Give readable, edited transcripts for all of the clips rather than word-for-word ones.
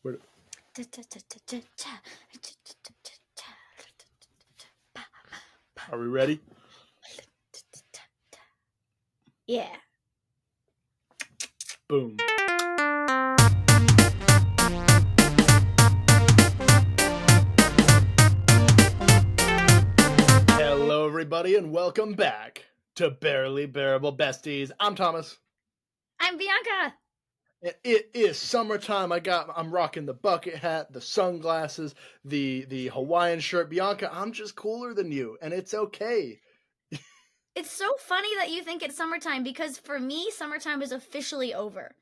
Where, are we ready? Yeah. Boom. Hello, everybody, and welcome back to Barely Bearable Besties. I'm Thomas. I'm Bianca. And it is summertime. I'm rocking the bucket hat, the sunglasses, the Hawaiian shirt. Bianca, I'm just cooler than you, and it's okay. It's so funny that you think it's summertime because for me, summertime is officially over.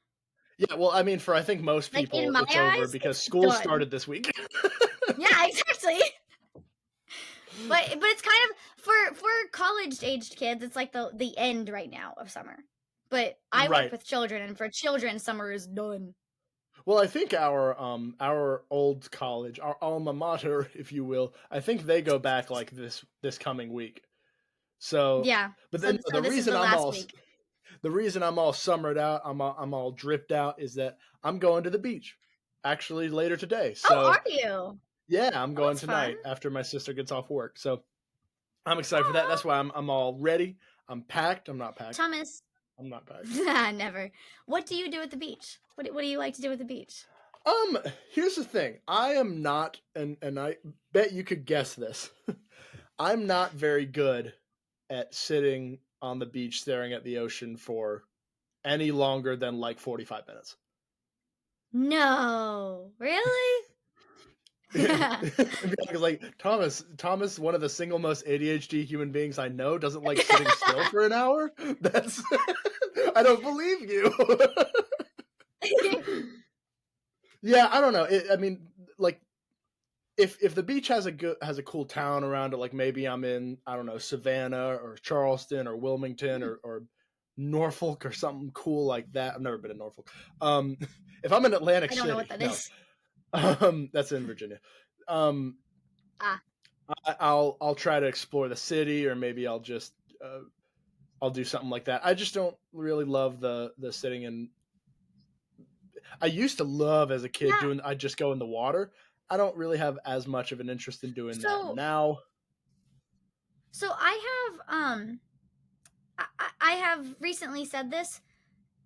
Yeah, well, I mean, for I think most Like in people, my it's over eyes, because it's school done. started this week. Yeah, exactly. But it's kind of for college-aged kids, it's like the end right now of summer. But I Right. work with children, and for children, summer is done. Well, I think our old college, our alma mater, if you will, I think they go back like this coming week. So, Yeah. but So then the this is reason the I'm last all week. the reason I'm all summered out, I'm all dripped out, is that I'm going to the beach, actually later today. Oh, So are you? yeah, I'm Oh, going that's fun. tonight after my sister gets off work. So I'm excited for that. Aw. That's why I'm all ready. I'm packed. I'm not packed. Thomas. I'm not packed. Never. What do you do at the beach? What do you like to do at the beach? Here's the thing. I am not, and I bet you could guess this. I'm not very good at sitting on the beach staring at the ocean for any longer than like 45 minutes. No. Really? Because like Thomas, one of the single most ADHD human beings I know, doesn't like sitting still for an hour. That's I don't believe you. Yeah, I don't know. I mean, like if the beach has a cool town around it, like maybe I'm in, I don't know, Savannah or Charleston or Wilmington or Norfolk or something cool like that. I've never been in Norfolk. If I'm in Atlantic I don't know City, what that no, is. that's in Virginia. Um, Ah. I'll try to explore the city, or maybe I'll just I'll do something like that. I just don't really love the sitting in. I used to love as a kid Yeah. doing. I just go in the water. I don't really have as much of an interest in doing that So now. I have I have recently said this,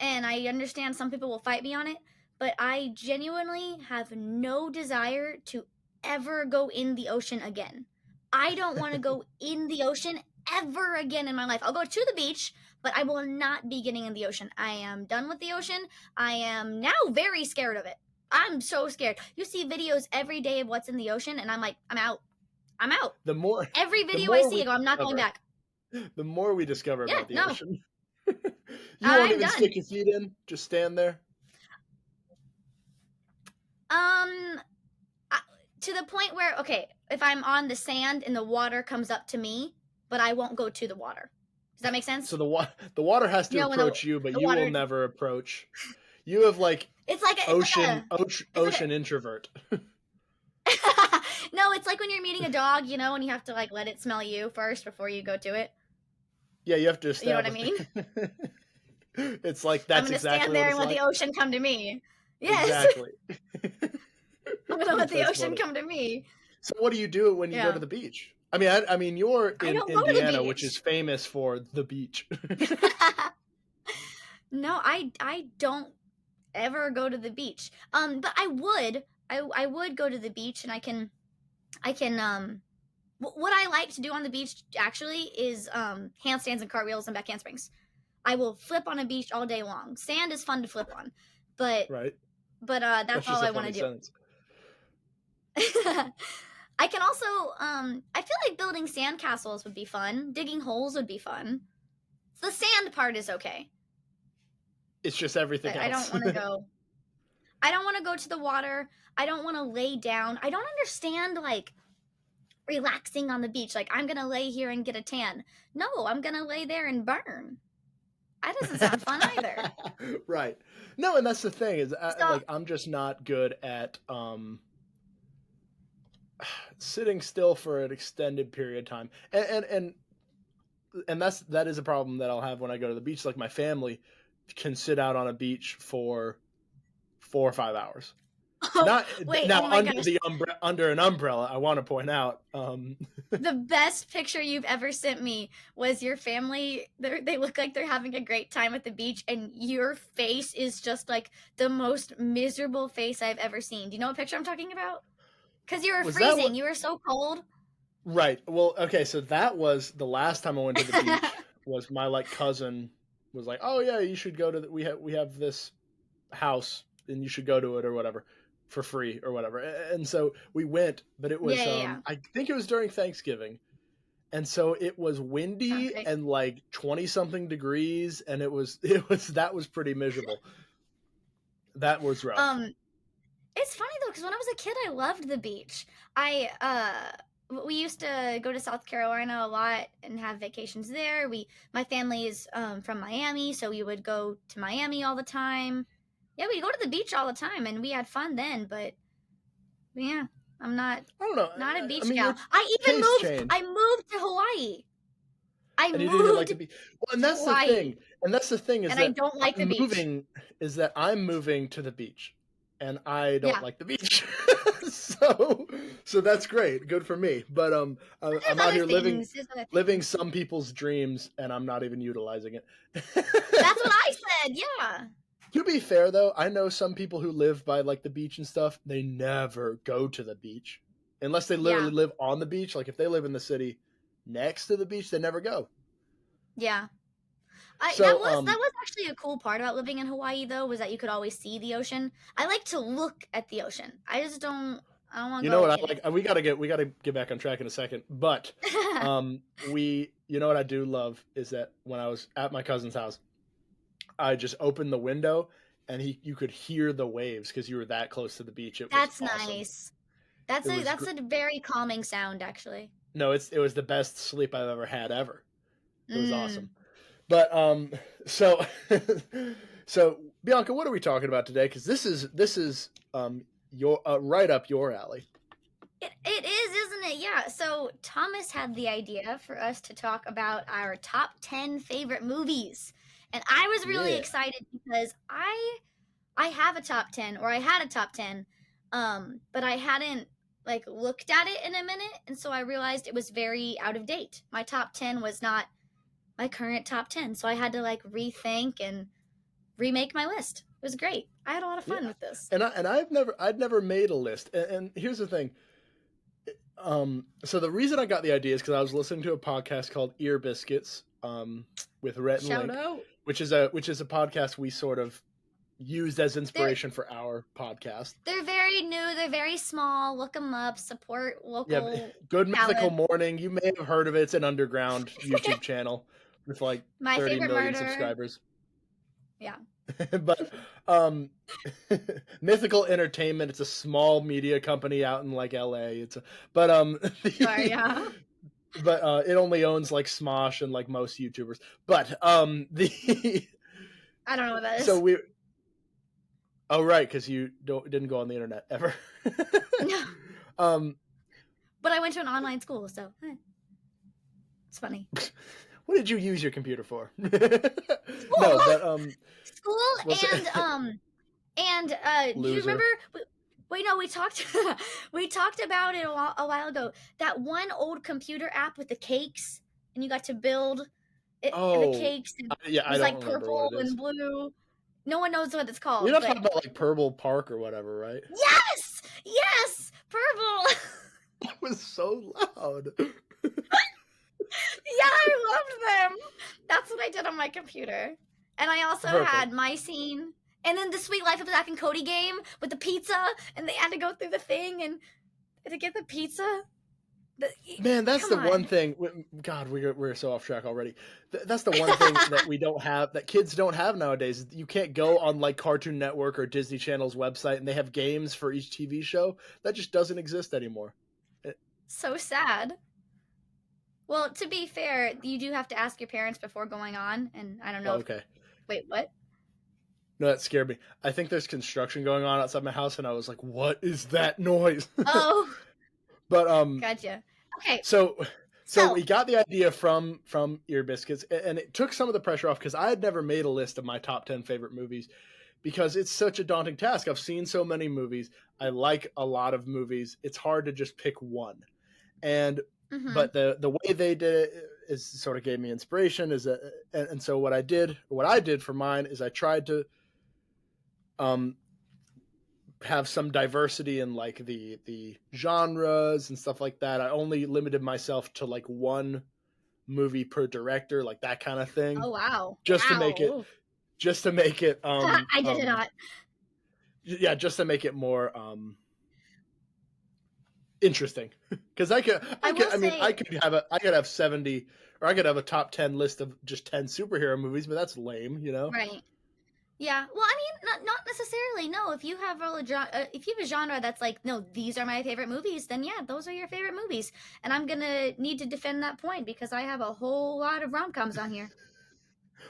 and I understand some people will fight me on it, but I genuinely have no desire to ever go in the ocean again. I don't want to go in the ocean ever again in my life. I'll go to the beach, but I will not be getting in the ocean. I am done with the ocean. I am now very scared of it. I'm so scared. You see videos every day of what's in the ocean, and I'm like, I'm out. I'm out. The more Every the video I more see, we I go, I'm not going discover, back. the more we discover Yeah, about the no, ocean. You won't I'm even done. stick your feet in. Just stand there. Um, to the point where, okay, if I'm on the sand and the water comes up to me, but I won't go to the water. Does that make sense? So the water has to You know, when approach you, but the you will water, never approach. You have like it's like ocean it's like ocean introvert. no, it's like when you're meeting a dog, you know, and you have to like let it smell you first before you go to it. Yeah, you have to You know what I establish. mean? It's like I'm that's gonna exactly stand what there it's and let the like. ocean come to me. Yes, Exactly. I'm gonna let the That's ocean funny. come to me. So what do you do when you go to Yeah, the beach? I mean, you're I in don't go to the Indiana, which is beach. famous for the beach. No, I don't ever go to the beach. But I would go to the beach, and I can what I like to do on the beach actually is handstands and cartwheels and back handsprings. I will flip on a beach all day long. Sand is fun to flip on, but Right? that's That's all just a I want funny to do. sentence. I can also I feel like building sandcastles would be fun. Digging holes would be fun. The sand part is okay, It's just everything but I don't else. want to go. I don't want to go to the water. I don't want to lay down. I don't understand like relaxing on the beach. Like I'm gonna lay here and get a tan. No, I'm gonna lay there and burn. That doesn't sound fun either. Right. No, and that's the thing is So like I'm just not good at sitting still for an extended period of time. And that is a problem that I'll have when I go to the beach. Like my family can sit out on a beach for 4 or 5 hours. Oh, Not wait. now Oh my under gosh. the under an umbrella. I want to point out. The best picture you've ever sent me was your family. They look like they're having a great time at the beach, and your face is just like the most miserable face I've ever seen. Do you know what picture I'm talking about? Because you were Was that freezing. what? You were so cold. Right. Well, okay. So that was the last time I went to the beach. Was my like cousin was like, "Oh yeah, you should go to we have this house and you should go to it or whatever for free or whatever." And so we went, but it Yeah, was yeah, yeah. I think it was during Thanksgiving. And so it was Sounds windy great. and like 20 something degrees and it was that was pretty miserable. That was rough. Um, it's funny though, because when I was a kid, I loved the beach. We used to go to South Carolina a lot and have vacations there. My family is from Miami, so we would go to Miami all the time. Yeah, we'd go to the beach all the time, and we had fun then. But yeah, I'm I don't know. not a I beach mean, your gal. I even taste moved. change. I moved to Hawaii. I And you didn't even like moved to be well, and to that's the Hawaii, thing. And that's the thing is and I that don't like the beach. I'm moving to the beach, and I don't Yeah, like the beach. so so that's great, good for me. But but I'm there's out other here things. There's other living things. some people's dreams, and I'm not even utilizing it. That's what I said. Yeah, To be fair, though, I know some people who live by like the beach and stuff. They never go to the beach unless they literally yeah, live on the beach. Like if they live in the city next to the beach, they never go. yeah. So That was actually a cool part about living in Hawaii though, was that you could always see the ocean. I like to look at the ocean. I don't want you to know go what I in like? We gotta get back on track in a second. But it. you know what I do love is that when I was at my cousin's house, I just opened the window and you could hear the waves because you were that close to the beach. It was That's awesome. nice. It was That's a very calming sound actually. no, it was the best sleep I've ever had ever. It was awesome. Mm. But so so Bianca, what are we talking about today? Because this is your right up your alley. It is, isn't it? Yeah. So Thomas had the idea for us to talk about our top 10 favorite movies. And I was really Yeah. excited because I have a top 10, or I had a top 10, but I hadn't like looked at it in a minute, and so I realized it was very out of date. My top 10 was not my current top 10, so I had to like rethink and remake my list. It was great. I had a lot of fun Yeah. with this. And I'd never made a list. And here's the thing. So the reason I got the idea is because I was listening to a podcast called Ear Biscuits, with Rhett and Shout Link, out. which is a podcast we sort of used as They're inspiration for our podcast. they're very new, they're very small. Look them up, support Yeah, local Good Mythical talent. Morning. You may have heard of it. It's an underground YouTube channel with like My 30 favorite million murder. subscribers. Yeah. But um Mythical Entertainment, it's a small media company out in like LA. Sorry, yeah. But it only owns like Smosh and like most YouTubers. But the I don't know what that so is. we oh right, because you didn't go on the internet ever. No. um But I went to an online school, so it's funny. what did you use your computer for? No, School, but school, was it and do you loser? remember? Wait, no, we talked we talked about it a while ago. That one old computer app with the cakes, and you got to build the Oh, cakes. And yeah, it I was don't like remember what purple it is. and blue. No one knows what it's You're called, not but talking about like Purple Park or whatever, right? yes, yes, purple. That was so loud. Yeah, I loved them. That's what I did on my computer. And I also Perfect. had my scene. And then the Sweet Life of Zack and Cody game with the pizza, and they had to go through the thing and to get the pizza. Man, that's Come the one on. thing. God, we're so off track already. That's the one thing that we don't have, that kids don't have nowadays. You can't go on like Cartoon Network or Disney Channel's website and they have games for each TV show. That just doesn't exist anymore. So sad. Well, to be fair, you do have to ask your parents before going on, and I don't know Oh, if. okay. Wait, what? No, that scared me. I think there's construction going on outside my house, and I was like, "What is that noise?" Oh, But gotcha. Okay, so we so got the idea from Ear Biscuits, and it took some of the pressure off because I had never made a list of my top 10 favorite movies because it's such a daunting task. I've seen so many movies. I like a lot of movies. It's hard to just pick one. And Mm-hmm. but the way they did it is sort of gave me inspiration. Is that and so what I did for mine is I tried to um have some diversity in like the genres and stuff like that. I only limited myself to like one movie per director, like that kind of thing, Oh wow. just to make it Wow. just to make it I did it not. yeah, just to make it more interesting. Because I will I mean, say I could have 70, or I could have a top 10 list of just 10 superhero movies, but that's lame, you know. right. Yeah. Well, I mean, not necessarily. No, if you have if you have a genre that's like, no, these are my favorite movies, then yeah, those are your favorite movies. And I'm gonna need to defend that point because I have a whole lot of rom-coms on here.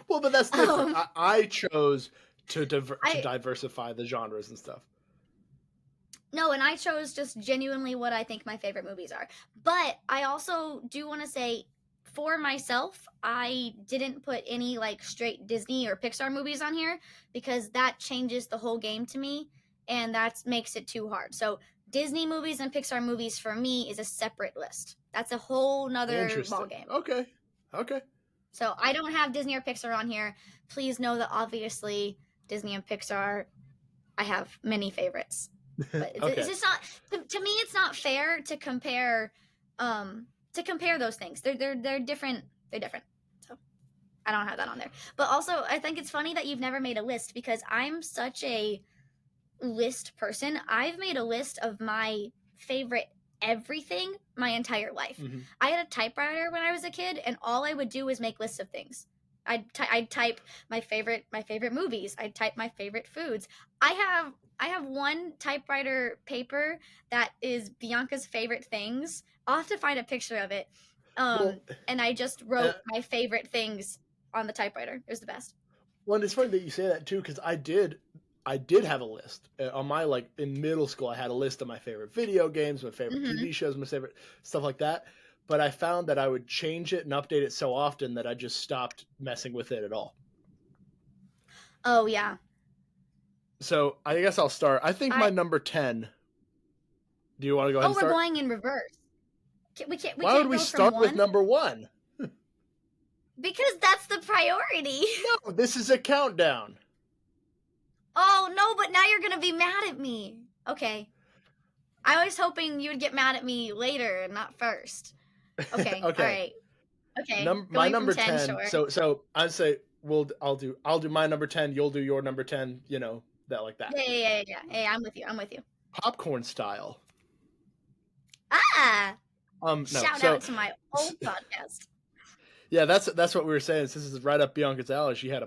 Well, but that's different. Um, I chose to I diversify the genres and stuff. No, and I chose just genuinely what I think my favorite movies are. But I also do want to say, for myself, I didn't put any like straight Disney or Pixar movies on here because that changes the whole game to me and that makes it too hard. So Disney movies and Pixar movies for me is a separate list. That's a whole nother ball Interesting. game. Okay. Okay. So I don't have Disney or Pixar on here. Please know that obviously Disney and Pixar, I have many favorites. But Okay. it's just not to me. It's not fair to compare those things. They're different. They're different. So I don't have that on there. But also, I think it's funny that you've never made a list because I'm such a list person. I've made a list of my favorite everything my entire life. Mhm. I had a typewriter when I was a kid, and all I would do was make lists of things. I'd type my favorite movies. I'd type my favorite foods. I have one typewriter paper that is Bianca's favorite things. I'll have to find a picture of it. Well, And I just wrote my favorite things on the typewriter. It was the best. well, it's funny that you say that too, because I did have a list on my, like, in middle school. I had a list of my favorite video games, my favorite Mhm. TV shows, my favorite stuff like that. But I found that I would change it and update it so often that I just stopped messing with it at all. Oh yeah. So I guess I'll start. I think my I number 10. Do you want to go ahead Oh, and we're start? going in reverse. We Why would can't we go from start with one number 1? because that's the priority. No, this is a countdown. Oh no, but now you're gonna be mad at me. Okay. I was hoping you would get mad at me later and not first. Okay. Okay. All right. Okay. My Going from number 10, 10. sure. So I'd say I'll do my number 10, you'll do your number 10, you know, that like that. Yeah. Hey, I'm with you. Popcorn style. Ah! No. Shout So out to my old podcast. yeah, that's what we were saying. This is right up Bianca's alley. She had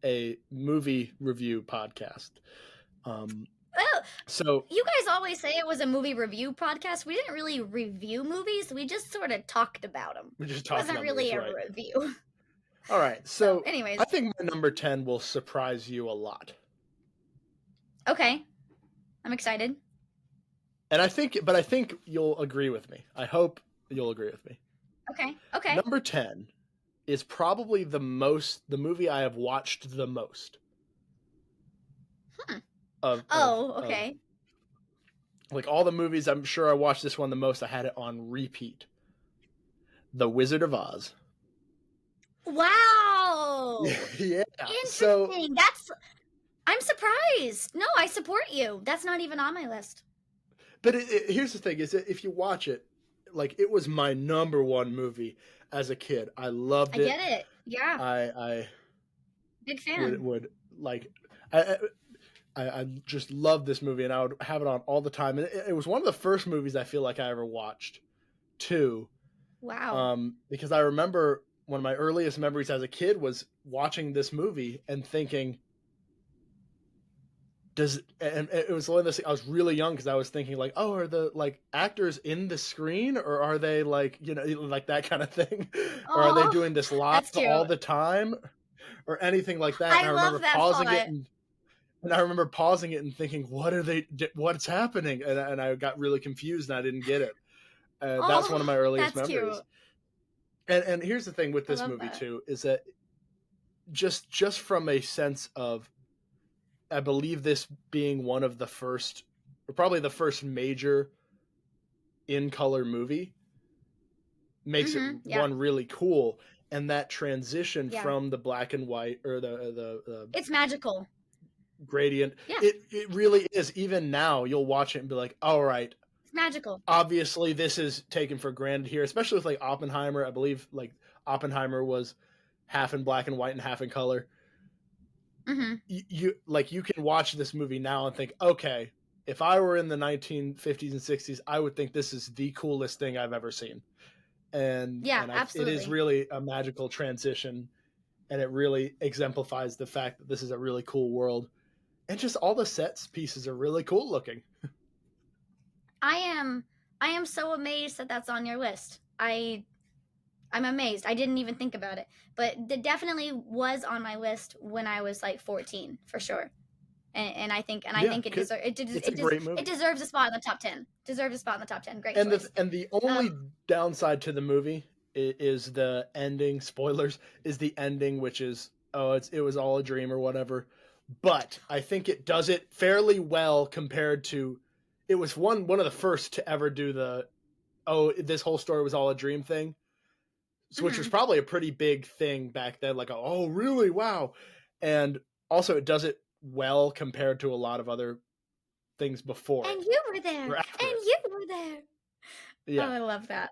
a movie review podcast. Oh, So you guys always say it was a movie review podcast. We didn't really review movies. We just sort of talked about them. we just It talked wasn't about really movies, a right? review. All right. So, So anyways. I think my number 10 will surprise you a lot. Okay. I'm excited. And I think you'll agree with me. I hope you'll agree with me. Okay. Number 10 is probably the movie I have watched the most. Okay. Like all the movies, I'm sure I watched this one the most. I had it on repeat. The Wizard of Oz. Wow. Yeah. Interesting. So I'm surprised. No, I support you. That's not even on my list. but here's the thing: is that if you watch it, like it was my number 1 movie as a kid. I loved it. I get it. Yeah. I Big fan. would like I just loved this movie, and I would have it on all the time. And it was one of the first movies I feel like I ever watched, too. Wow. Because I remember one of my earliest memories as a kid was watching this movie and thinking, and it was one of those, I was really young because I was thinking like, oh, are the like actors in the screen, or are they like, you know, like that kind of thing, or are they doing this live all the time, or anything like that? And I remember pausing it and I remember pausing it and thinking, what's happening? And I got really confused and I didn't get it. That's one of my earliest memories. Cute. And here's the thing with this movie too, is that just from a sense of I believe this being one of the first, or probably the first major in color movie, makes it Yeah. one really cool. And that transition Yeah. from the black and white, or the It's magical. gradient, Yeah. it really is. Even now, you'll watch it and be like, all right, It's magical. obviously this is taken for granted here, especially with like Oppenheimer. I believe like Oppenheimer was half in black and white and half in color. You like, you can watch this movie now and think, okay, if I were in the 1950s and 60s, I would think this is the coolest thing I've ever seen. Yeah, It is absolutely. really a magical transition, and it really exemplifies the fact that this is a really cool world, and just all the sets pieces are really cool looking. I am I am so amazed that that's on your list. I'm amazed. I didn't even think about it, but it definitely was on my list when I was like 14 for sure. And I Yeah, think it 'cause deserves it's a great it movie. deserves a spot in the top 10. Deserves a spot in the top 10. Great And choice. the only downside to the movie is the ending. Spoilers, is the ending, which is, oh, it was all a dream or whatever. But I think it does it fairly well compared to, it was one of the first to ever do the, oh, this whole story was all a dream thing, which was Mhm. probably a pretty big thing back then. Like, oh, really? Wow. And also, it does it well compared to a lot of other things before And it you were there. or And after it. you were there. Oh, Yeah. I love that.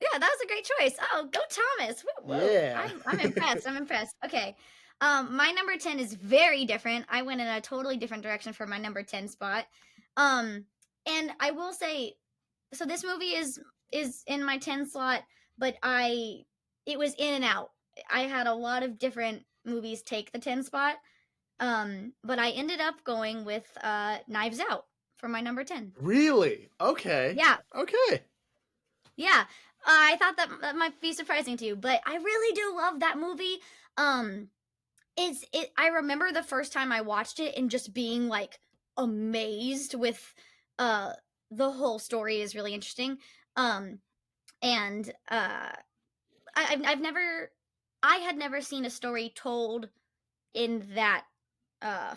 Yeah, that was a great choice. Oh, go Thomas. Woo woo. Yeah. I'm impressed. I'm impressed. Okay. My number 10 is very different. I went in a totally different direction for my number 10 spot. Um and I will say, so this movie is in my 10 slot, but I it was in and out. I had a lot of different movies take the 10 spot. But I ended up going with Knives Out for my number 10. Really? Okay. Yeah. Okay. Yeah, I thought that might be surprising to you, but I really do love that movie. Um, I remember the first time I watched it and just being like amazed with uh the whole story is really interesting. Um, and I've never I had never seen a story told in that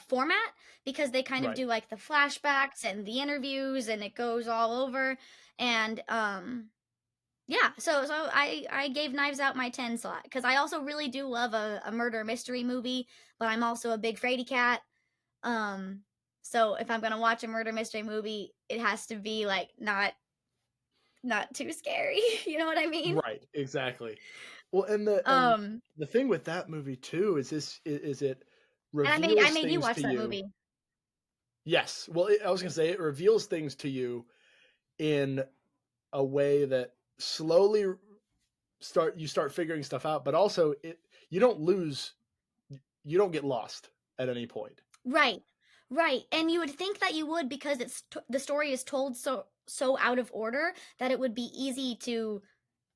format, because they kind of Right. do like the flashbacks and the interviews and it goes all over. And yeah, so I gave Knives Out my 10 slot because I also really do love a murder mystery movie, but I'm also a big fraidy cat. Um, so if I'm gonna watch a murder mystery movie, it has to be like not too scary. You know what I mean? Right. Exactly. Well, and Um, the thing with that movie too is it and I reveals made you things watch to that you. movie. Yes. Well, I was gonna say it reveals things to you in a way that slowly start figuring stuff out, but also it you don't lose, you don't get lost at any point. Right, right. And you would think that you would, because the story is told so out of order that it would be easy to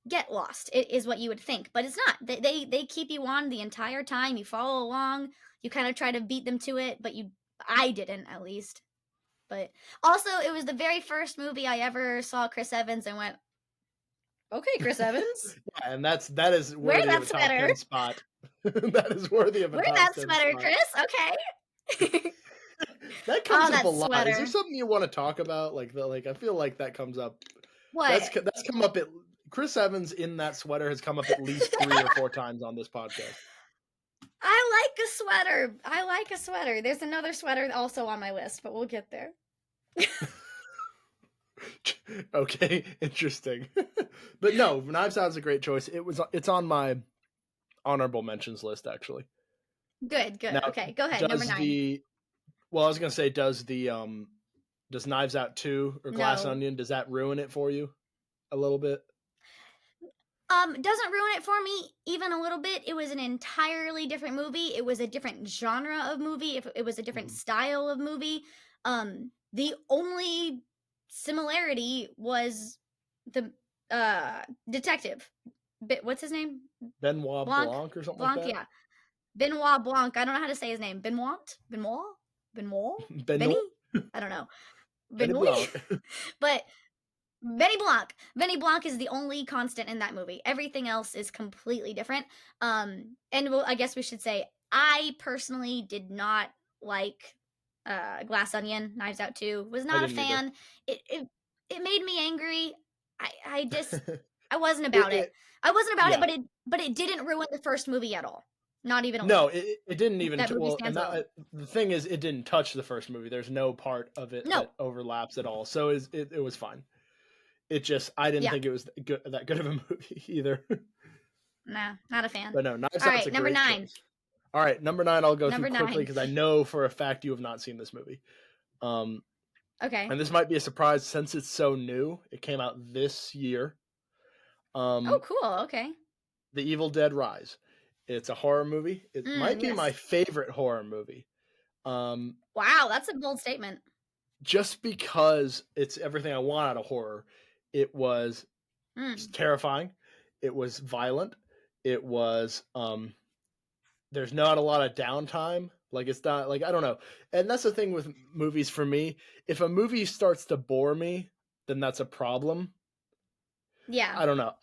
get lost. It is what you would think, but it's not. They keep you on the entire time. You follow along. You kind of try to beat them to it, but I didn't, at least. But also, it was the very first movie I ever saw Chris Evans and went, okay, Chris Evans, Yeah, and that is wear worthy of that a top sweater. 10 spot. That is worthy of a Wear top that 10 sweater, spot. Chris. Okay. That Oh, comes up a that lot. Is there sweater. something you want to talk about? Like I feel like that comes up. What? That's come up at Chris Evans in that sweater has come up at least 3 or 4 times on this podcast. I like a sweater. I like a sweater. There's another sweater also on my list, but we'll get there. Okay, interesting. But no, Knives Out is a great choice. It's on my honorable mentions list actually. Good, good. Now, Okay, go ahead. Number does 9. the well, I was gonna say, does Knives Out 2 or Glass No. Onion, does that ruin it for you a little bit? Doesn't ruin it for me even a little bit. It was an entirely different movie. It was a different genre of movie. If it was a different Mhm. style of movie. The only similarity was the detective. What's his name? Benoit Blanc. Blanc or something like Blanc, that? yeah. Benoit Blanc. I don't know how to say his name. Benoit? Benoit? Benoit? Benny? Benoit I don't know. Benny Benoit? Blanc. But Benny Blanc. Benny Blanc is the only constant in that movie. Everything else is completely different. And well, I guess we should say I personally did not like Glass Onion, Knives Out 2. Was I not a didn't either. fan. It made me angry. I just I wasn't it, about it. it I wasn't about it, yeah. but it didn't ruin the first movie at all. Not even a No, little. it didn't even That movie well, and stands that alone. the thing is, it didn't touch the first movie. There's no part of it No. that overlaps at all, so it was fine. It just I didn't Yeah. think it was that good of a movie either. Nah, not a fan. But no, Knives All Out's a right, number great 9. choice. All right, number 9, I'll go through Number quickly 9. because I know for a fact you have not seen this movie. Um, Okay. and this might be a surprise since it's so new. It came out this year. Oh, Um, cool. Okay. The Evil Dead Rise. It's a horror movie. It might be my Yes. favorite horror movie. Um, Wow, that's a bold statement. just because it's everything I want out of horror. It was Mm. terrifying. It was violent. It was there's not a lot of downtime. Like it's not like I don't know. And that's the thing with movies for me. If a movie starts to bore me, then that's a problem. Yeah. I don't know.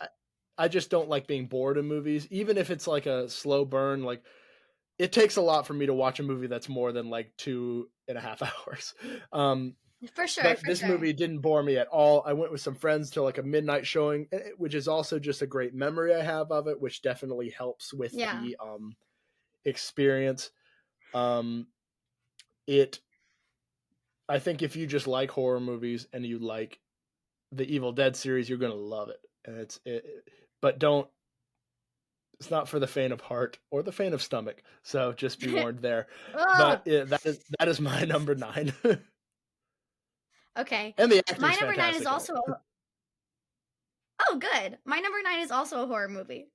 I just don't like being bored in movies, even if it's like a slow burn. Like it takes a lot for me to watch a movie that's more than like 2.5 hours. Um, For sure, but for this sure. movie didn't bore me at all. I went with some friends to like a midnight showing, which is also just a great memory I have of it, which definitely helps with Yeah. the experience. It, I think, if you just like horror movies and you like the Evil Dead series, you're gonna love it. And but don't. It's not for the faint of heart or the faint of stomach. So just be warned there. Oh, But that is my number 9, okay. and the My acting's number 9 is fantastic in also a Oh, good. My number 9 is also a horror movie.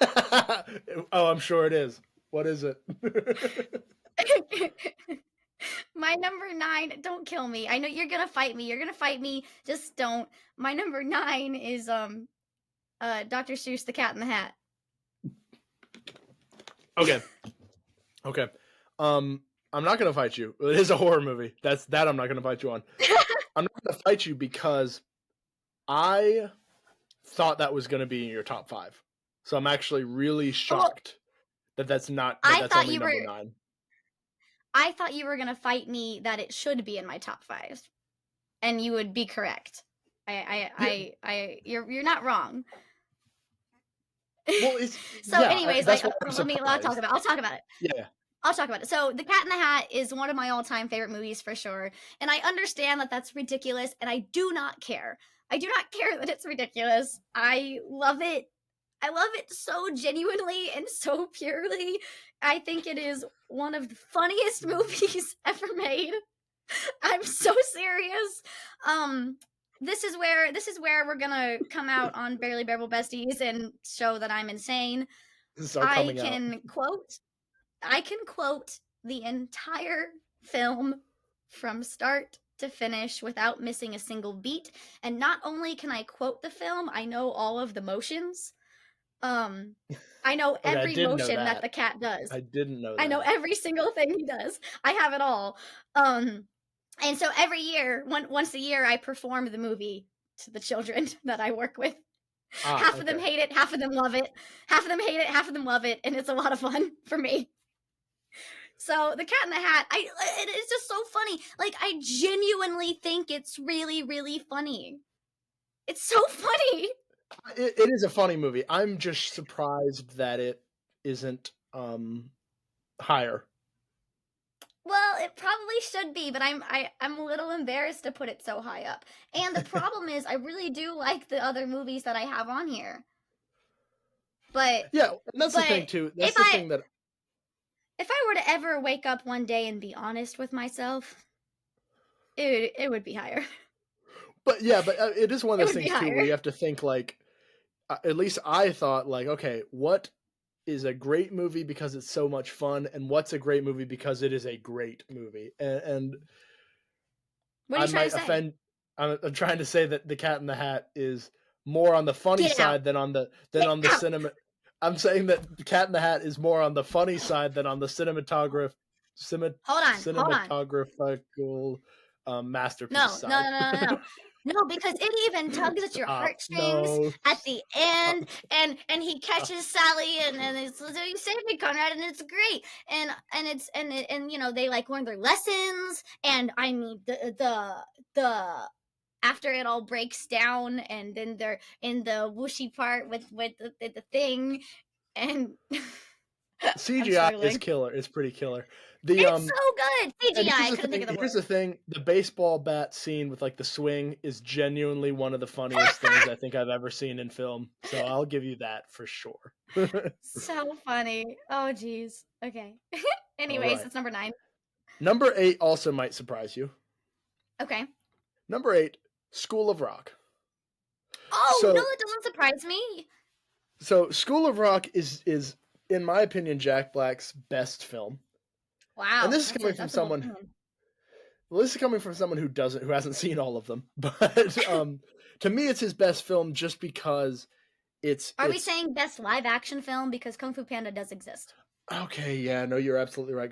it. Oh, I'm sure it is. What is it? My number 9, don't kill me. I know you're gonna fight me. You're gonna fight me. Just don't. My number 9 is Dr. Seuss, The Cat in the Hat. Okay. Okay. I'm not gonna fight you. It is a horror movie. That I'm not gonna fight you on. I'm not gonna fight you because I thought that was gonna be in your top 5. So I'm actually really Well, shocked that's not I that's thought only you number were 9. I thought you were gonna fight me that it should be in my top 5, and you would be correct. Yeah, You're not wrong. well, it's So, anyways, that's why I'm I'll talk surprised. about. I'll talk about it. Yeah. I'll talk about it. So, The Cat in the Hat is one of my all-time favorite movies for sure, and I understand that that's ridiculous, and I do not care. I do not care that it's ridiculous. I love it. I love it so genuinely and so purely. I think it is one of the funniest movies ever made. I'm so serious. Um this is where we're gonna come out on Barely Bearable Besties and show that I'm insane. Start I coming out. can quote I can quote the entire film from start to finish without missing a single beat. And not only can I quote the film, I know all of the motions. Um, I know Okay, I every didn't know motion that that. the cat does. I didn't know I know that. every single thing he does. I have it all. Um, and so every year, once a year, I perform the movie to the children that I work with. Ah, Half of them okay. hate it, half of them love it. Half of them hate it, half of them love it, and it's a lot of fun for me. So the Cat in the Hat, it's just so funny. Like I genuinely think it's really, really funny. It's so funny. It is a funny movie. I'm just surprised that it isn't higher. Well, it probably should be, but I'm a little embarrassed to put it so high up. And the problem is, I really do like the other movies that I have on here. But Yeah, and that's the thing but too. if That's the thing that I were to ever wake up one day and be honest with myself, it would be higher. but yeah, but it is one of It those would be things too where higher. you have to think like at least I thought like, okay, what is a great movie because it's so much fun, and what's a great movie because it is a great movie. And What are I you trying might to say? offend. I'm trying to say that the Cat in the Hat is more on the funny Get out. side than on Get the out. cinema. I'm saying that the Cat in the Hat is more on the funny side than on the Hold on. Hold on. cinematographical masterpiece No, no, side. no, no, no, no. No, because it even tugs at your Stop. heartstrings No. at the end, and he Stop. catches Sally, and it's, so you saved me, Conrad, and it's great, and it's and you know they like learn their lessons, and I mean the after it all breaks down, and then they're in the whooshy part with the thing, and I'm CGI is struggling. killer. It's pretty killer. The It's so good. And CGI. here's I the couldn't think thing. of the Here's word. the thing. The baseball bat scene with like the swing is genuinely one of the funniest things I think I've ever seen in film. So I'll give you that for sure. So funny. Oh, geez. Okay. All Anyways, right. it's number 9. Number 8 also might surprise you. Okay. Number 8, School of Rock. Oh, no, So that doesn't surprise me. School of Rock is in my opinion Jack Black's best film. And Wow, this is coming from that's a bold someone opinion. well, this is coming from someone who hasn't seen all of them. But to me it's his best film just because it's Are we it's saying best live action film because Kung Fu Panda does exist? okay, yeah, no, you're absolutely right.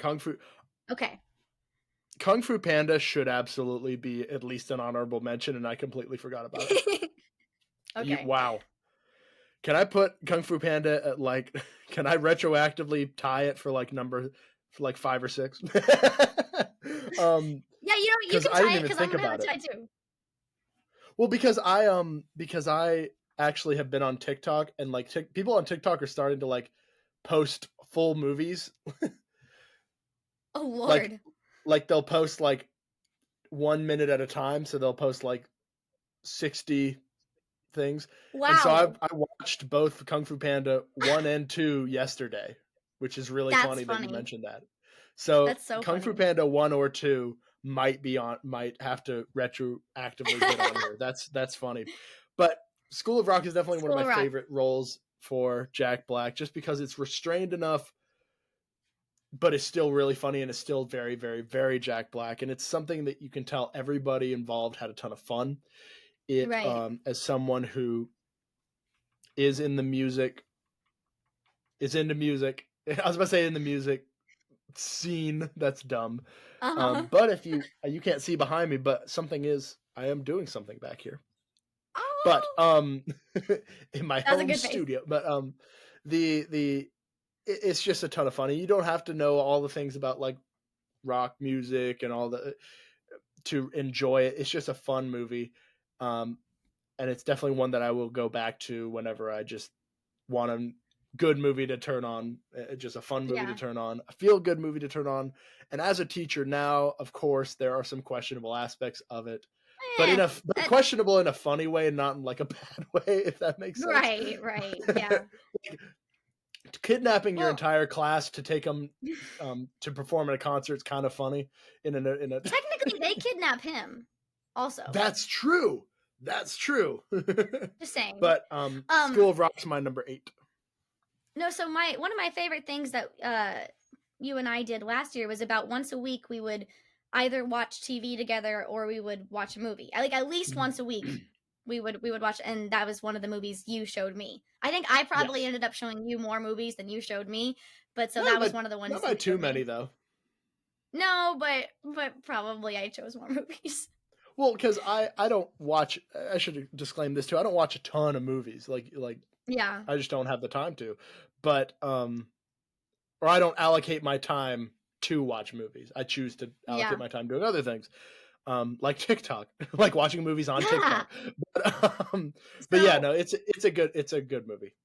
Okay. Kung Fu Panda should absolutely be at least an honorable mention, and I completely forgot about it. Okay. Wow. Can I put Kung Fu Panda at like? Can I retroactively tie it for like number for like 5 or 6? Yeah, you know, you Because can I didn't tie it even because I'm think gonna have about a it. tie too. Well, because I actually have been on TikTok and like people on TikTok are starting to like post full movies. Oh like Lord. like they'll post like 1 minute at a time, so they'll post like 60 things. And so Wow. I watched both Kung Fu Panda 1 and 2 yesterday, which is really That's funny that you funny. mentioned that. So That's so Kung Fu funny. Panda 1 or 2 might have to retroactively get on here. That's funny. But School of Rock is definitely one of School my of Rock. favorite roles for Jack Black just because it's restrained enough but it's still really funny and it's still very very very Jack Black and it's something that you can tell everybody involved had a ton of fun. It Right. as someone who is in the music is into music. I was about to say in the music scene. That's dumb. Uh-huh. But if you can't see behind me, but something is. I am doing something back here. But Oh, in my that was a home good face. studio. But it's just a ton of fun. You don't have to know all the things about like rock music and all the to enjoy it. It's just a fun movie. Um, and it's definitely one that I will go back to whenever I just want a good movie to turn on, just a fun movie to Yeah. turn on, a feel good movie to turn on. And as a teacher now, of course, there are some questionable aspects of it, but Eh, but uh, questionable in a funny way and not in like a bad way, if that makes sense. right, right. Yeah. Like, kidnapping your Well, entire class to take them to perform at a concert is kind of funny. In a technically they kidnap him also. that's true. That's true. Just saying. But School Um of Rock's my number 8. no, so my one of my favorite things that you and I did last year was about once a week we would either watch TV together or we would watch a movie. Like at least once a week we would watch, and that was one of the movies you showed me. I think I probably Yes. ended up showing you more movies than you showed me, but so Not that by was one of the not ones by you too showed many me. though. No, but probably I chose more movies. Well, because I don't watch. I should disclaim this too. I don't watch a ton of movies. Like Yeah. I just don't have the time to. But or I don't allocate my time to watch movies. I choose to allocate Yeah. my time doing other things. Like TikTok, like watching movies on Yeah. TikTok. But yeah, So no, it's a good movie.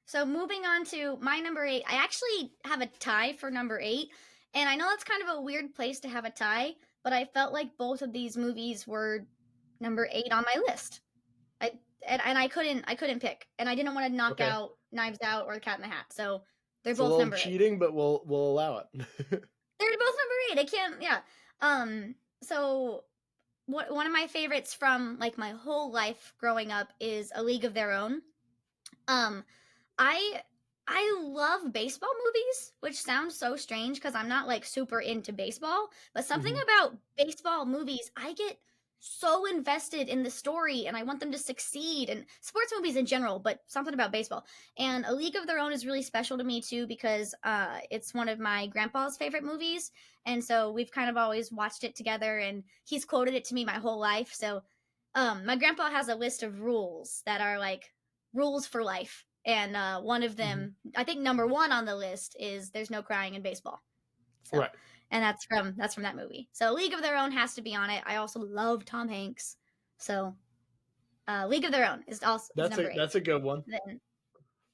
So moving on to my number 8, I actually have a tie for number 8, and I know that's kind of a weird place to have a tie, but I felt like both of these movies were number 8 on my list. I and I couldn't pick, and I didn't want to knock Okay, out Knives Out or The Cat in the Hat, so they're it's a both little number 8. cheating, but we'll allow it. They're both number 8. I can't, yeah. So one of my favorites from like my whole life growing up is A League of Their Own. Um, I I love baseball movies, which sounds so strange because I'm not like super into baseball, but something Mhm. about baseball movies, I get so invested in the story and I want them to succeed, and sports movies in general, but something about baseball. And A League of Their Own is really special to me too because it's one of my grandpa's favorite movies. And so we've kind of always watched it together and he's quoted it to me my whole life. So my grandpa has a list of rules that are like rules for life. And one of Mhm. them, I think number one on the list is there's no crying in baseball. So, Right. and that's from that movie. So League of Their Own has to be on it. I also love Tom Hanks. So League of Their Own is number eight. That's a good one. Then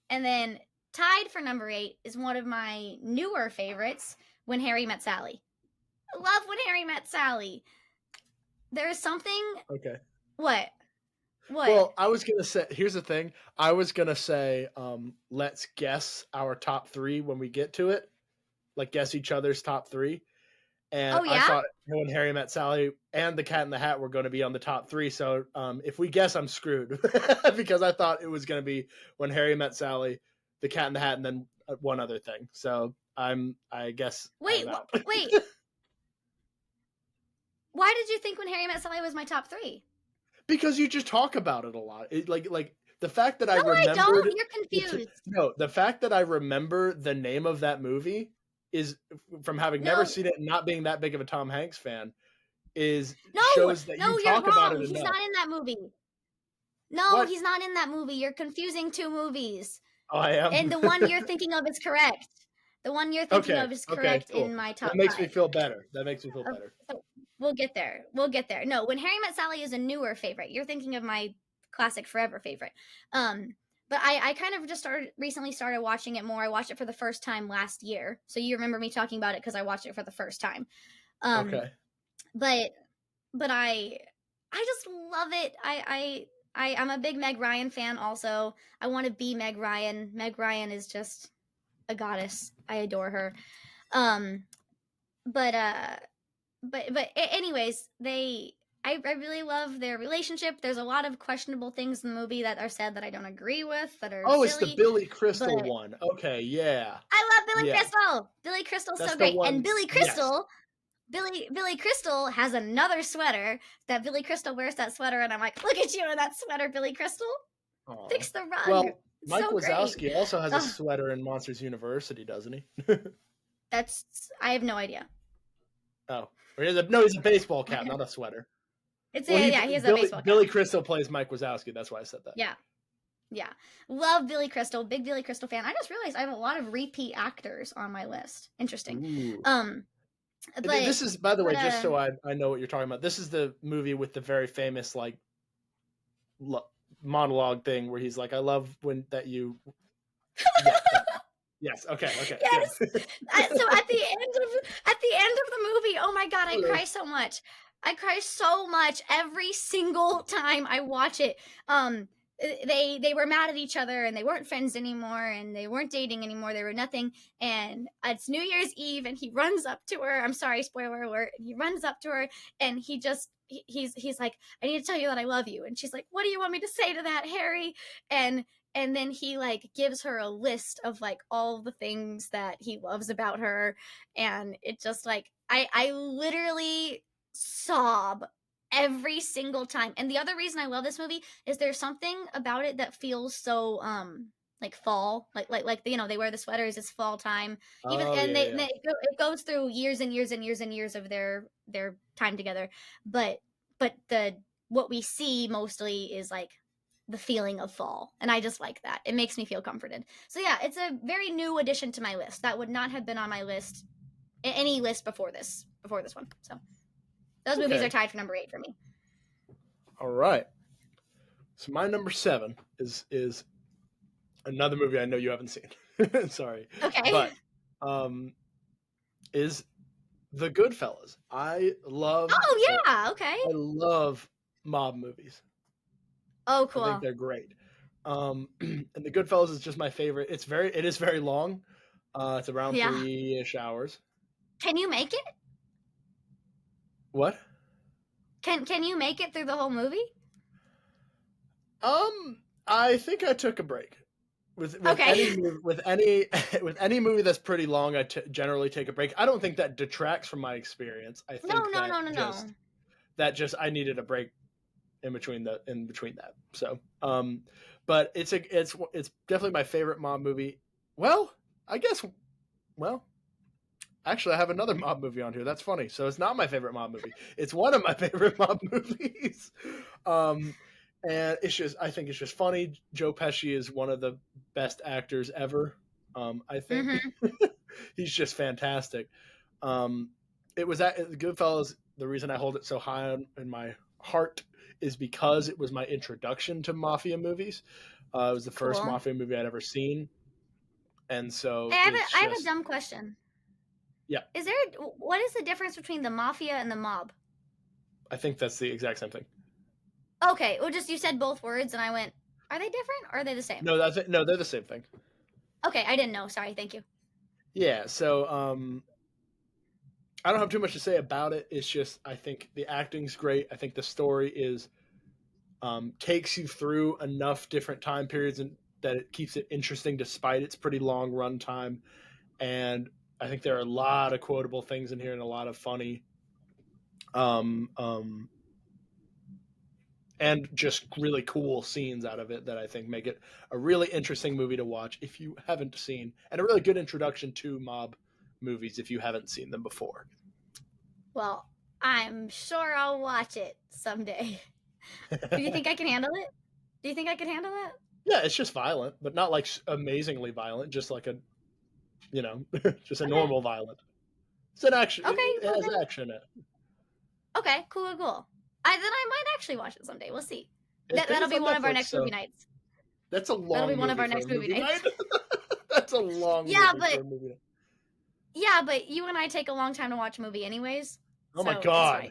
and then tied for number 8 is one of my newer favorites, When Harry Met Sally. I love When Harry Met Sally. There is something. Okay. What? What? Well, I was gonna say. Here's the thing. I was gonna say, let's guess our top three when we get to it. Like guess each other's top three. And Oh I yeah. thought When Harry Met Sally and The Cat in the Hat were going to be on the top three. So if we guess, I'm screwed because I thought it was going to be When Harry Met Sally, The Cat in the Hat, and then one other thing. So I guess Wait. I'm out. Wait. Why did you think When Harry Met Sally was my top 3? Because you just talk about it a lot. Like the fact that I No, I remembered don't. You're confused. no, the fact that I remember the name of that movie is from having never No, seen it and not being that big of a Tom Hanks fan is no, shows that no. you You're talk about wrong. it He's enough. not in that movie. No, What? he's not in that movie. You're confusing 2 movies. Oh, I am. And the one you're thinking of is correct. The one you're thinking Okay. of is Okay. correct Cool. in my That top makes me 5. feel better. That makes me feel Oh, better. so we'll get there. We'll get there. No, When Harry Met Sally is a newer favorite. You're thinking of my classic forever favorite. But I kind of just recently started watching it more. I watched it for the first time last year. So you remember me talking about it because I watched it for the first time. Okay. But I just love it. I'm a big Meg Ryan fan also. I want to be Meg Ryan. Meg Ryan is just a goddess. I adore her. Um but anyways, I really love their relationship. There's a lot of questionable things in the movie that are said that I don't agree with, that are Oh, it's the silly, Billy but Crystal one. Okay. Yeah. I love Billy Yeah. Crystal. Billy Crystal's That's so the great. And one. Yes. Billy Crystal has another sweater that Billy Crystal wears that sweater and I'm like, "Look at you in that sweater, Billy Crystal. Aw. Fix the rug." Well, It's Mike so great. Wazowski also has a Ugh, sweater in Monsters University, doesn't he? that's I have no idea. Oh, or he's a baseball cap, not a sweater. It's Well, yeah, he has a baseball cap. Billy Crystal plays Mike Wazowski. That's why I said that. Yeah. Yeah. Love Billy Crystal. Big Billy Crystal fan. I just realized I have a lot of repeat actors on my list. Interesting. Ooh. Um but This is, by the way, but just so I know what you're talking about. This is the movie with the very famous like monologue thing where he's like, "I love when that you." Yeah. Yes. Okay. Okay. yes. Good. So at the end of the movie, oh my god, I cry so much. I cry so much every single time I watch it. They were mad at each other and they weren't friends anymore and they weren't dating anymore. They were nothing. And it's New Year's Eve and he runs up to her. I'm sorry, spoiler alert. And he runs up to her and he's like, "I need to tell you that I love you." And she's like, "What do you want me to say to that, Harry?" And then he like gives her a list of like all the things that he loves about her, and it just like I literally sob every single time. And the other reason I love this movie is there's something about it that feels so like fall, like they wear the sweaters, it's fall time. Even Oh and yeah, yeah. it goes through years and years and years and years of their time together. But the what we see mostly is like the feeling of fall, and I just like that. It makes me feel comforted. So yeah, it's a very new addition to my list that would not have been on my list, any list before this one. So those movies are tied for number 8 for me. All right. So my number 7 is another movie I know you haven't seen. Sorry, Okay. but is The Goodfellas. Oh yeah. Okay. I love mob movies. Oh I think cool. they're great. And The Goodfellas is just my favorite. It is very long. It's around Yeah. 3-ish hours. Can you make it? What? Can you make it through the whole movie? I think I took a break. With Okay. with any movie that's pretty long, I generally take a break. I don't think that detracts from my experience. I No, think no, that no, no, no. just that just I needed a break in between that. So, but it's definitely my favorite mob movie. Well, I guess. Well, actually, I have another mob movie on here. That's funny. So it's not my favorite mob movie. It's one of my favorite mob movies. Um, and I think it's just funny. Joe Pesci is one of the best actors ever. I think Mm-hmm. he's just fantastic. Um, it was at Goodfellas. The reason I hold it so high in my heart is because it was my introduction to mafia movies. It was the first Cool. mafia movie I'd ever seen, and Hey, so I it's have a just dumb question. yeah. What is the difference between the mafia and the mob? I think that's the exact same thing. Okay, well, just you said both words, and I went, are they different or are they the same? No, that's it. No, they're the same thing. Okay, I didn't know. Sorry, thank you. Yeah. So I don't have too much to say about it. It's just I think the acting's great. I think the story is takes you through enough different time periods and that it keeps it interesting despite its pretty long run time. And I think there are a lot of quotable things in here and a lot of funny um, um, and just really cool scenes out of it that I think make it a really interesting movie to watch if you haven't seen, and a really good introduction to mob movies if you haven't seen them before. Well, I'm sure I'll watch it someday. Do you think I can handle it? Do you think I can handle that? Yeah, it's just violent, but not like amazingly violent, just like a, just a Okay. normal violent. It's an action. Okay. It Well has then. action in it. Okay. Cool. Cool. I might actually watch it someday. We'll see. I think That'll it's be on one of our Netflix, next movie so nights. that's a That'll be long one of movie our for a next movie movie nights. night. That's a long Yeah, movie but for a movie night. yeah, but you and I take a long time to watch a movie, anyways. Oh my So god.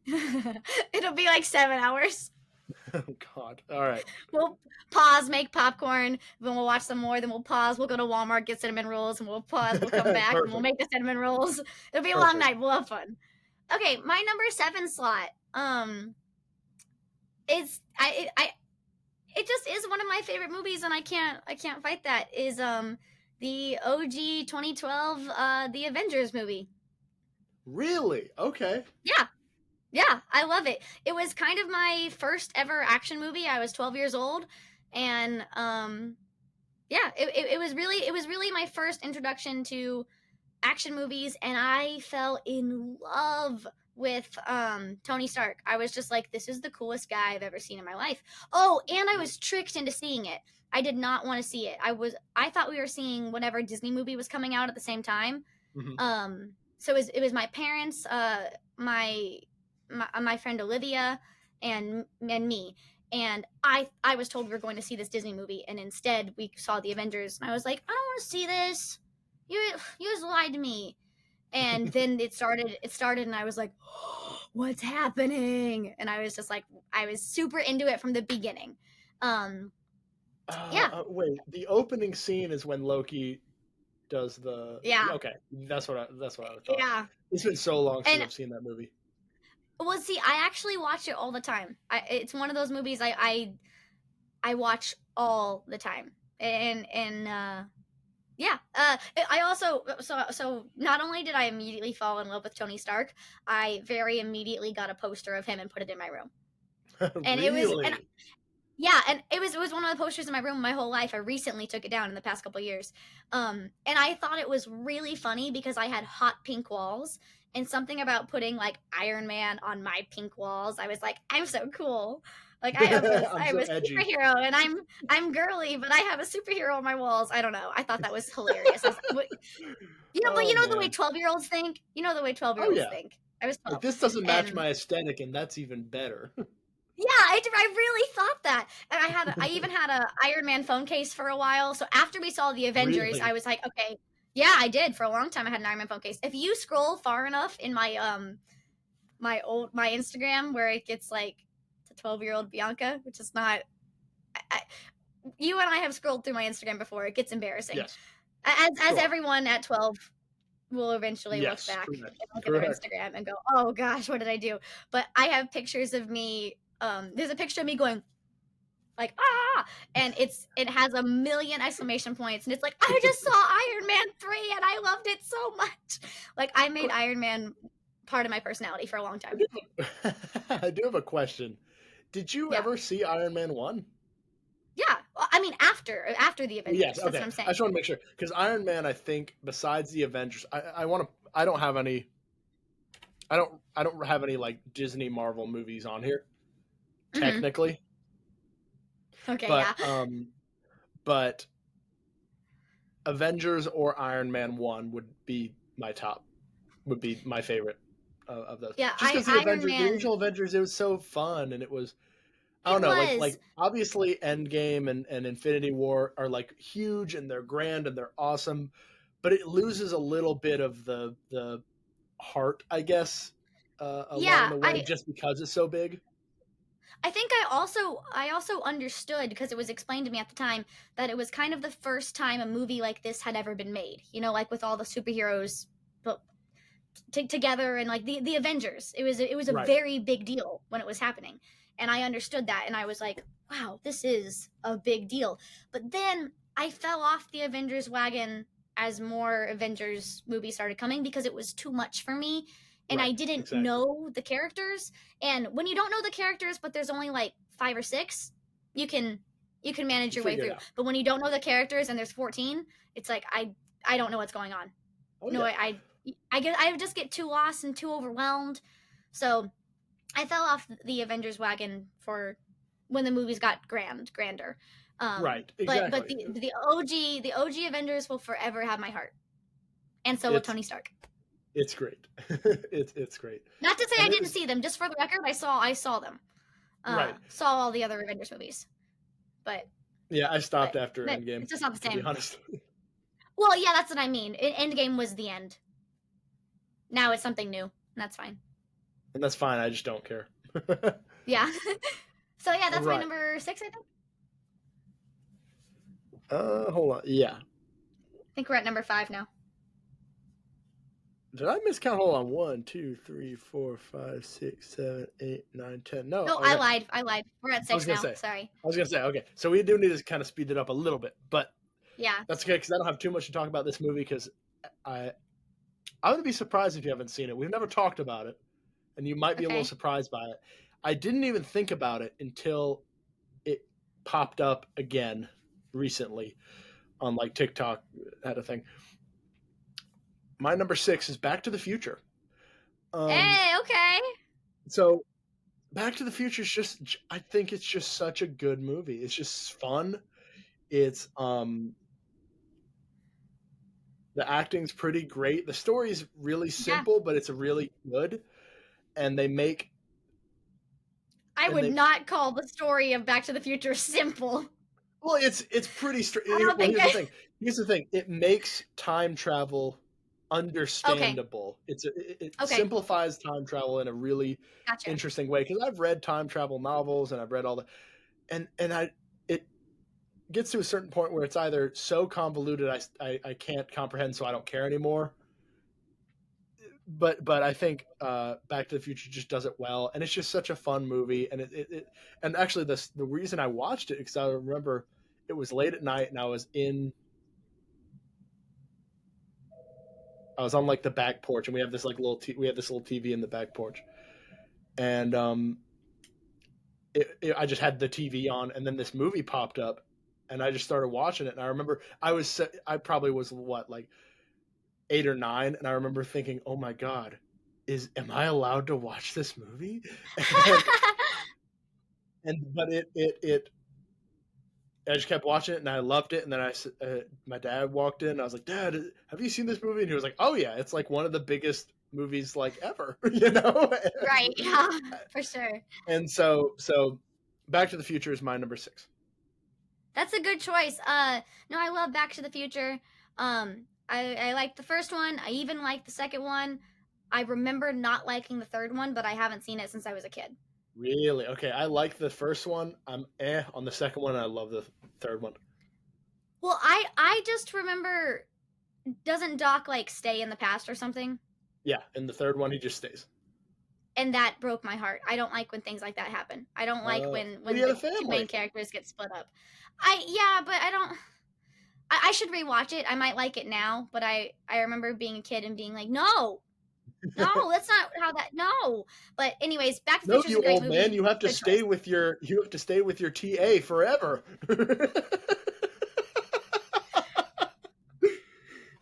it's fine. It'll be like 7 hours. Oh god. All right. We'll pause, make popcorn, then we'll watch some more, then we'll pause, we'll go to Walmart, get cinnamon rolls, and we'll pause, we'll come back, and we'll Perfect. make the cinnamon rolls. It'll be a long Perfect. night, we'll have fun. Okay, my number 7 slot, is it just is one of my favorite movies, and I can't fight that, is the OG 2012 The Avengers movie. Really? Okay. Yeah. Yeah, I love it. It was kind of my first ever action movie. I was 12 years old, and yeah, it was really my first introduction to action movies, and I fell in love with Tony Stark. I was just like, this is the coolest guy I've ever seen in my life. Oh, and I was tricked into seeing it. I did not want to see it. I thought we were seeing whatever Disney movie was coming out at the same time. Mm-hmm. So it was my parents, my friend Olivia, and me. And I was told we were going to see this Disney movie, and instead we saw the Avengers, and I was like, I don't want to see this. You just lied to me. And then it started, and I was like, what's happening? And I was just like, I was super into it from the beginning. Yeah. Wait. The opening scene is when Loki does the. Yeah. Okay, that's what I thought. Yeah. It's been so long since And I've seen that movie. well, see, I actually watch it all the time. It's one of those movies I watch all the time, and yeah. I also so not only did I immediately fall in love with Tony Stark, I very immediately got a poster of him and put it in my room. And it was Really? and yeah, and it was one of the posters in my room my whole life. I recently took it down in the past couple years. And I thought it was really funny because I had hot pink walls, and something about putting like Iron Man on my pink walls. I was like, I'm so cool. Like I have I'm so a edgy. superhero, and I'm girly, but I have a superhero on my walls. I don't know. I thought that was hilarious. But Oh you know the way man. 12-year-olds think. You know the way 12 year Oh olds yeah. think. I was Like 12, this doesn't match and my aesthetic, and that's even better. yeah, I really thought that. And I even had a Iron Man phone case for a while. So after we saw the Avengers, I Really? was like, okay, yeah, I did for a long time. I had an Iron Man phone case. If you scroll far enough in my Instagram where it gets like to 12-year-old Bianca, which is not I, you and I have scrolled through my Instagram before. It gets embarrassing. Yes. As Sure. everyone at 12 will eventually look Yes. back Correct. and look at their Correct. Instagram and go, "Oh gosh, what did I do?" But I have pictures of me. There's a picture of me going like and it has a million exclamation points, and it's like I just saw Iron Man 3 and I loved it so much. Like I made Iron Man part of my personality for a long I time. do, I do have a question. Did you Yeah. ever see Iron Man 1? Yeah. Well, I mean, after the Yes. Avengers. That's what Okay. I'm I saying. just want to make sure because Iron Man, I think, besides the Avengers, I want to. I don't have any. I don't have any like Disney Marvel movies on here Hmm. technically, Okay. but Yeah. um, but Avengers or Iron Man 1 would be my top. Would be my favorite of those. Yeah. Just because Iron The Man. original Avengers, it was so fun and it was I It don't know, was. like obviously Endgame and Infinity War are like huge and they're grand and they're awesome, but it loses a little bit of the heart, I guess, along Yeah. the way I just because it's so big. I think I also understood because it was explained to me at the time that it was kind of the first time a movie like this had ever been made. You know, like with all the superheroes but together and like the Avengers. It was a Right. very big deal when it was happening. And I understood that and I was like, wow, this is a big deal. But then I fell off the Avengers wagon as more Avengers movies started coming because it was too much for me and I Right. didn't Exactly. know the characters. And when you don't know the characters but there's only like 5 or 6, you can manage You your way figure it through. out. But when you don't know the characters and there's 14, it's like I don't know what's going on. Oh No, yeah. I get I just get too lost and too overwhelmed. So I fell off the Avengers wagon for when the movies got grander. Right. But Exactly. the OG Avengers will forever have my heart, and so will It's Tony Stark. it's great. It's great. Not to say And I it didn't was see them. Just for the record, I saw them. right. Saw all the other Avengers movies, but Yeah, I stopped after but Endgame, it's just not the to be same. honest. Well, yeah, that's what I mean. Endgame was the end. Now it's something new. And that's fine. And that's fine. I just don't care. Yeah. So yeah, that's my Right. number 6. I think. Hold on. Yeah. I think we're at number 5 now. Did I miscount? Hold on. 1, 2, 3, 4, 5, 6, 7, 8, 9, 10. No. No, I Okay. lied. I lied. We're at I was 6 gonna now. say. Sorry. I was gonna say. Okay. So we do need to kind of speed it up a little bit, but Yeah. that's okay because I don't have too much to talk about this movie because I I would be surprised if you haven't seen it. We've never talked about it, and you might be a little Okay. surprised by it. I didn't even think about it until it popped up again recently on like TikTok had a thing. My number 6 is Back to the Future. Um, Hey, okay. so Back to the Future is just I think it's just such a good movie. It's just fun. It's the acting's pretty great. The story's really Yeah. simple, but it's really good. And they make I and would they not call the story of Back to the Future simple. well, it's pretty straight. I don't Well, think here's the that. thing. Here's the thing. It makes time travel Okay. understandable. It Okay. simplifies time travel in a really Gotcha. interesting way because I've read time travel novels and I've read all the and I it gets to a certain point where it's either so convoluted I can't comprehend so I don't care anymore. But I think Back to the Future just does it well, and it's just such a fun movie. And it and actually the reason I watched it because I remember it was late at night and I was on like the back porch and we have this like we have this little TV in the back porch, and I just had the TV on, and then this movie popped up, and I just started watching it. And I remember I probably was what like 8 or 9, and I remember thinking, oh my god, is am I allowed to watch this movie? and but it I just kept watching it and I loved it. And then my dad walked in and I was like, Dad, have you seen this movie? And he was like, oh yeah, it's like one of the biggest movies like ever, you know? Right. Yeah. For sure. And so Back to the Future is my number 6. That's a good choice. No, I love Back to the Future. I like the first one. I even like the second one. I remember not liking the third one, but I haven't seen it since I was a kid. Really? Okay, I like the first one. I'm on the second one. I love the third one. Well, I just remember, doesn't Doc like stay in the past or something? Yeah, in the third one he just stays. And that broke my heart. I don't like when things like that happen. I don't like Well, when he had a the two main family. characters get split up. But I don't. I should rewatch it. I might like it now, but I remember being a kid and being like, no, No, that's not how that. No, but anyways, Back to the No, Future is a you great old man, movie. you have to Good choice. stay with your TA forever.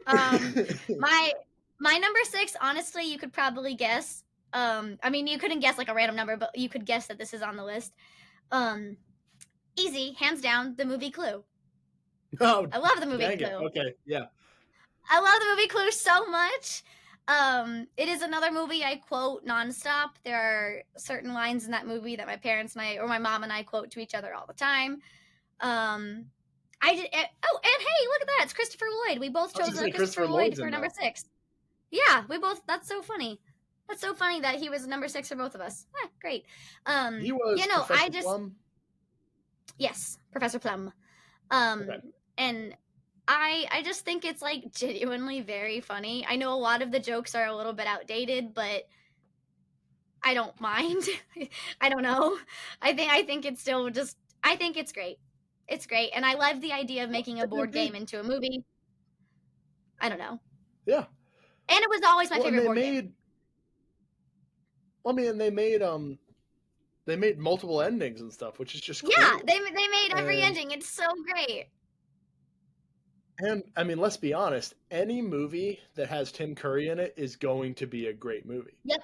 Um, my my number six, honestly, you could probably guess. I mean, you couldn't guess like a random number, but you could guess that this is on the list. Um, easy, hands down, the movie Clue. Oh, I love the movie dang it. Clue. Okay, yeah. I love the movie Clue so much. It is another movie I quote nonstop. There are certain lines in that movie that my parents and I, or my mom and I, quote to each other all the time. Um, I did. Oh, and hey, look at that! It's Christopher Lloyd. We both I was chose gonna say Christopher Christopher Lloyd Lloyd's for in number that. six. Yeah, we both. That's so funny. That's so funny that he was number six for both of us. Great. He was I Professor just Plum. yes, Professor Plum. Okay. And I just think it's like genuinely very funny. I know a lot of the jokes are a little bit outdated, but I don't mind. I don't know. I think it's still just I think it's great. It's great. And I love the idea of making a board game into a movie. I don't know. Yeah. And it was always my Well, and favorite board game. they made multiple endings and stuff, which is just Yeah, cool. they made every And ending. It's so great. I mean, let's be honest, any movie that has Tim Curry in it is going to be a great movie. Yep.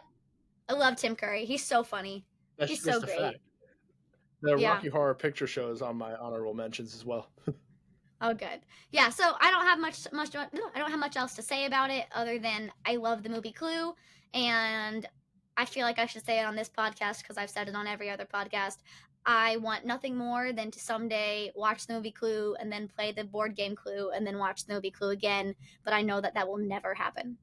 I love Tim Curry. He's so funny. That's He's so just a fact. great. The Yeah. Rocky Horror Picture Show is on my honorable mentions as well. Oh, good. Yeah. So I don't have much. I don't have much else to say about it other than I love the movie Clue, and I feel like I should say it on this podcast because I've said it on every other podcast. I want nothing more than to someday watch the movie Clue and then play the board game Clue and then watch the movie Clue again. But I know that that will never happen.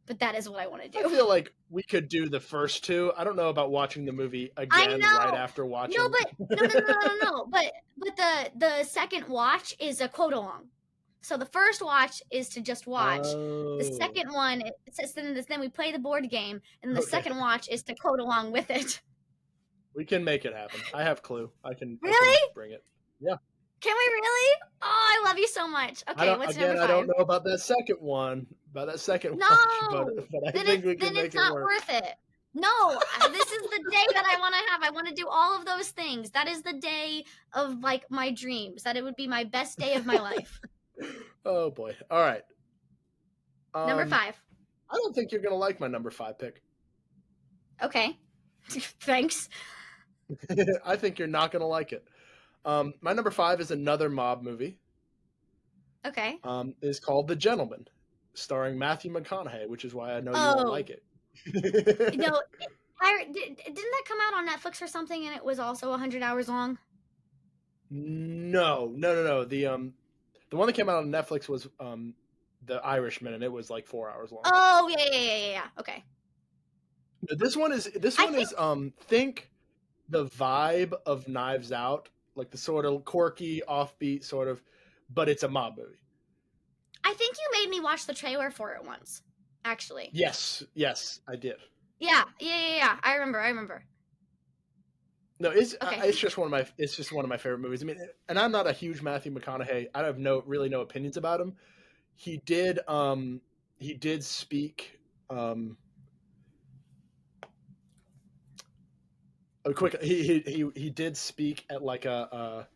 But that is what I want to I do. feel like we could do the first two. I don't know about watching the movie I again right know. after No, watching. but no. But the second watch is a quote along. So the first watch is to just watch. The Oh, second one, it says then we play the board game, and the okay. second watch is to quote along with it. We can make it happen. I have Clue. I can Really? bring it. Yeah. Can we really? Oh, I love you so much. Okay, what's your number I don't five? know about that second one, watch, No, but I then think we can make it's it not work. worth it. No, this is the day that I want to have. I want to do all of those things. That is the day of like my dreams. That it would be my best day of my life. Oh boy. All right. Number five. I don't think you're gonna like my number 5 pick. Okay. Thanks. I think you're not gonna like it. My number 5 is another mob movie. Okay. Is called The Gentleman, starring Matthew McConaughey, which is why I know you won't Oh, like it. no. Didn't that come out on Netflix or something and it was also 100 hours long? No. The one that came out on Netflix was The Irishman, and it was like 4 hours long. Oh, yeah. Okay. This one is think the vibe of Knives Out, like the sort of quirky, offbeat sort of, but it's a mob movie. I think you made me watch the trailer for it once, actually. Yes, I did. Yeah. I remember. No, it's Okay. it's just one of my favorite movies. I mean, and I'm not a huge Matthew McConaughey. I have really no opinions about him. He did speak he did speak at like the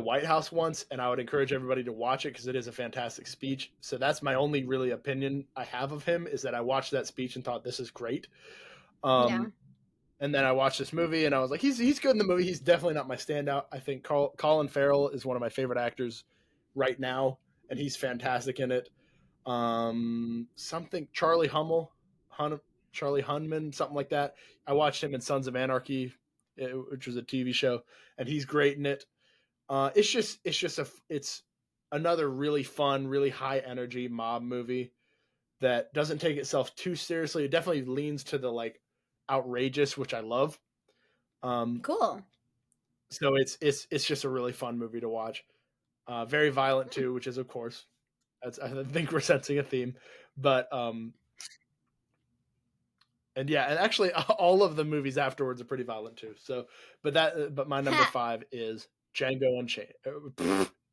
White House once, and I would encourage everybody to watch it because it is a fantastic speech. So that's my only really opinion I have of him, is that I watched that speech and thought this is great. Yeah. And then I watched this movie and I was like, he's good in the movie. He's definitely not my standout. I think Colin Farrell is one of my favorite actors right now, and he's fantastic in it. Something Charlie Hunman, something like that. I watched him in Sons of Anarchy, which was a TV show, and he's great in it. It's another really fun, really high energy mob movie that doesn't take itself too seriously. It definitely leans to the like outrageous, which I love. Cool. So it's just a really fun movie to watch. Very violent too, which is of course, I think we're sensing a theme, but and yeah, and actually all of the movies afterwards are pretty violent too. So, but my number 5 is Django Unchained,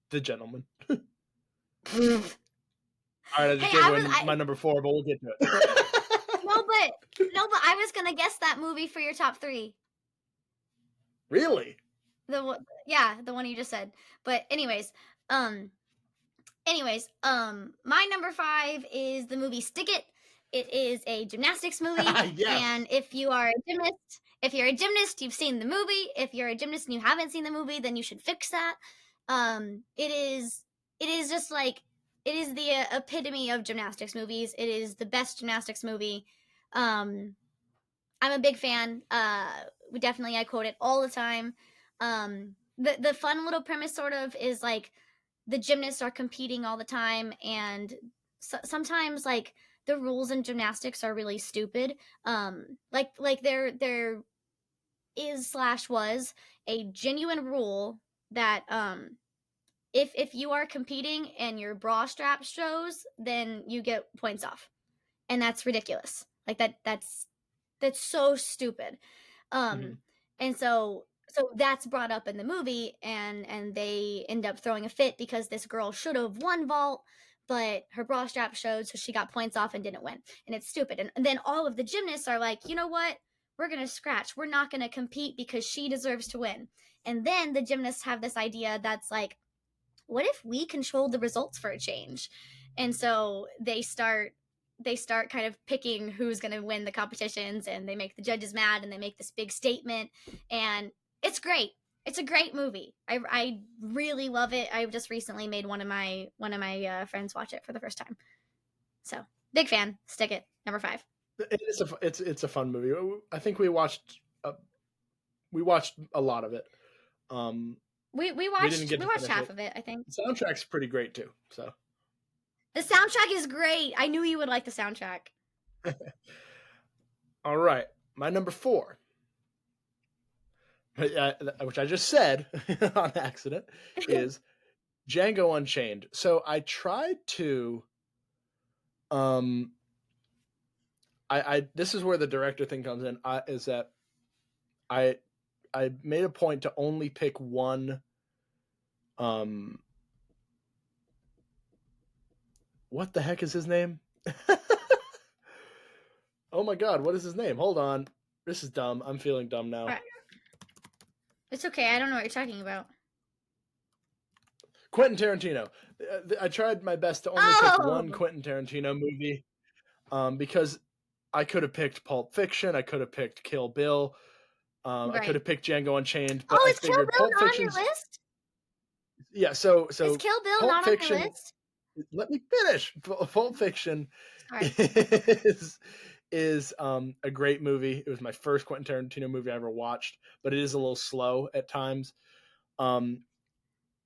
The Gentleman. All right, I just gave away my number 4, but we'll get to it. No, but I was gonna guess that movie for your top three. Really? Yeah, the one you just said. But um, my number five is the movie Stick It. It is a gymnastics movie, Yes. and if you're a gymnast, you've seen the movie. If you're a gymnast and you haven't seen the movie, then you should fix that. It is just like it is the epitome of gymnastics movies. It is the best gymnastics movie. Um, I'm a big fan. I quote it all the time. The fun little premise sort of is like the gymnasts are competing all the time, and sometimes like the rules in gymnastics are really stupid. Like there is slash was a genuine rule that if you are competing and your bra strap shows, then you get points off, and that's ridiculous. Like that's so stupid. Hmm. Um, and so that's brought up in the movie, and they end up throwing a fit because this girl should have won vault, but her bra strap showed, so she got points off and didn't win, and it's stupid. And then all of the gymnasts are like, you know what? We're gonna scratch. We're not gonna compete because she deserves to win. And then the gymnasts have this idea that's like, what if we control the results for a change? And so they start kind of picking who's going to win the competitions, and they make the judges mad, and they make this big statement, and it's great. It's a great movie. I really love it. I just recently made one of my friends watch it for the first time. So big fan. Stick it. Number five. It's a fun movie. I think we watched a lot of it. Um, We we we didn't watched get we to watched finish half it. of it, I think. The soundtrack's pretty great too. So, The soundtrack is great. I knew you would like the soundtrack. all right, my number four, which I just said on accident, is Django Unchained. So I tried to, um, I this is where the director thing comes in. Is that I I made a point to only pick one. Um, what the heck is his name? Oh my god, what is his name? Hold on. This is dumb. I'm feeling dumb now. Right. It's okay. I don't know what you're talking about. Quentin Tarantino. I tried my best to only pick Oh, one Quentin Tarantino movie, because I could have picked Pulp Fiction, I could have picked Kill Bill, I could right. have picked Django Unchained, but Oh, I is Kill figured Bill Pulp not on your Fiction's list? yeah. So Is so Kill Bill Pulp not on your Fiction. list? Let me finish. Pulp Fiction Sorry. is a great movie. It was my first Quentin Tarantino movie I ever watched, but it is a little slow at times. Um,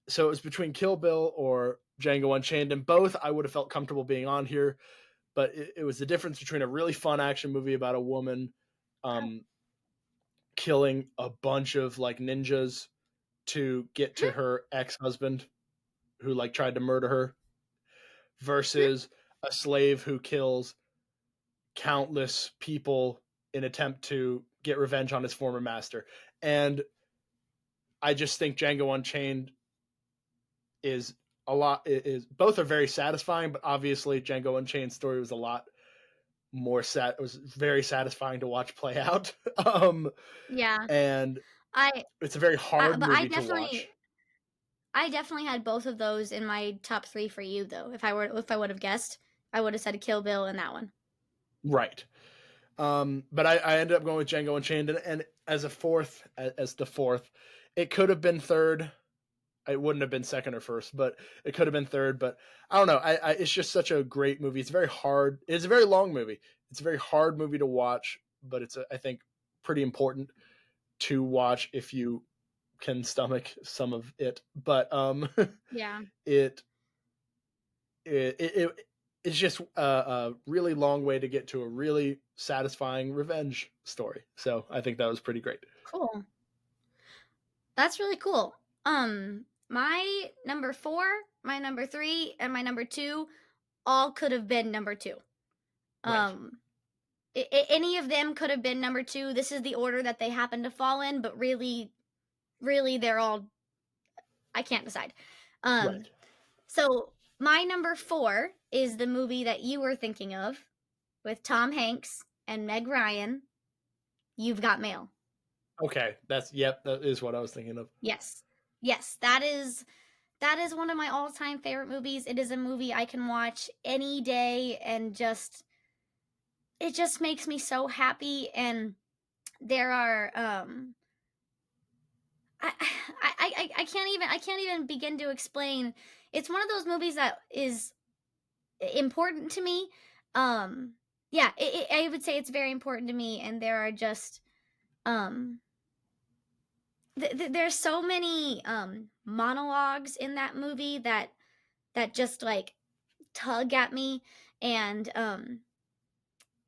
so it was between Kill Bill or Django Unchained, and both I would have felt comfortable being on here. But it was the difference between a really fun action movie about a woman um, killing a bunch of like ninjas to get to her ex-husband who like tried to murder her, versus a slave who kills countless people in attempt to get revenge on his former master. And I just think Django Unchained is a lot is both are very satisfying, but obviously Django Unchained's story was a lot more it was very satisfying to watch play out. Yeah. And I it's a very hard but I movie to definitely watch. I definitely had both of those in my top 3 for you though. If I would have guessed, I would have said Kill Bill and that one. Right. But I ended up going with Django Unchained, and as a fourth, as the fourth, it could have been third. It wouldn't have been second or first, but it could have been third. But I don't know. It's just such a great movie. It's very hard. It's a very long movie. It's a very hard movie to watch, but I think pretty important to watch if you can stomach some of it. But Yeah. it it it's just a really long way to get to a really satisfying revenge story. So I think that was pretty great. Cool. That's really cool. My number 4, my number 3, and my number 2 all could have been number 2. Right. Um any of them could have been number 2. This is the order that they happen to fall in, but really they're all, I can't decide. Um Right. so my number 4 is the movie that you were thinking of, with Tom Hanks and Meg Ryan, You've Got Mail. Okay, that is what I was thinking of. Yes. Yes, that is one of my all-time favorite movies. It is a movie I can watch any day and just it just makes me so happy. And there are I, I can't even begin to explain. It's one of those movies that is important to me. Um yeah, I would say it's very important to me, and there are just um there's so many monologues in that movie that just like tug at me. And and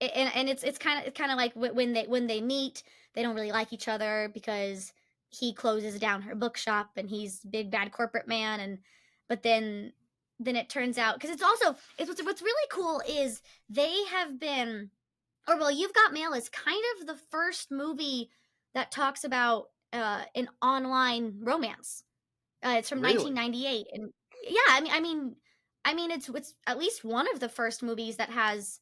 it's kind of like when they meet, they don't really like each other because he closes down her bookshop and he's big bad corporate man. And but then it turns out, because what's really cool is they have been, or well, You've Got Mail is kind of the first movie that talks about an online romance. It's from Really? 1998. And yeah, I mean it's at least one of the first movies that has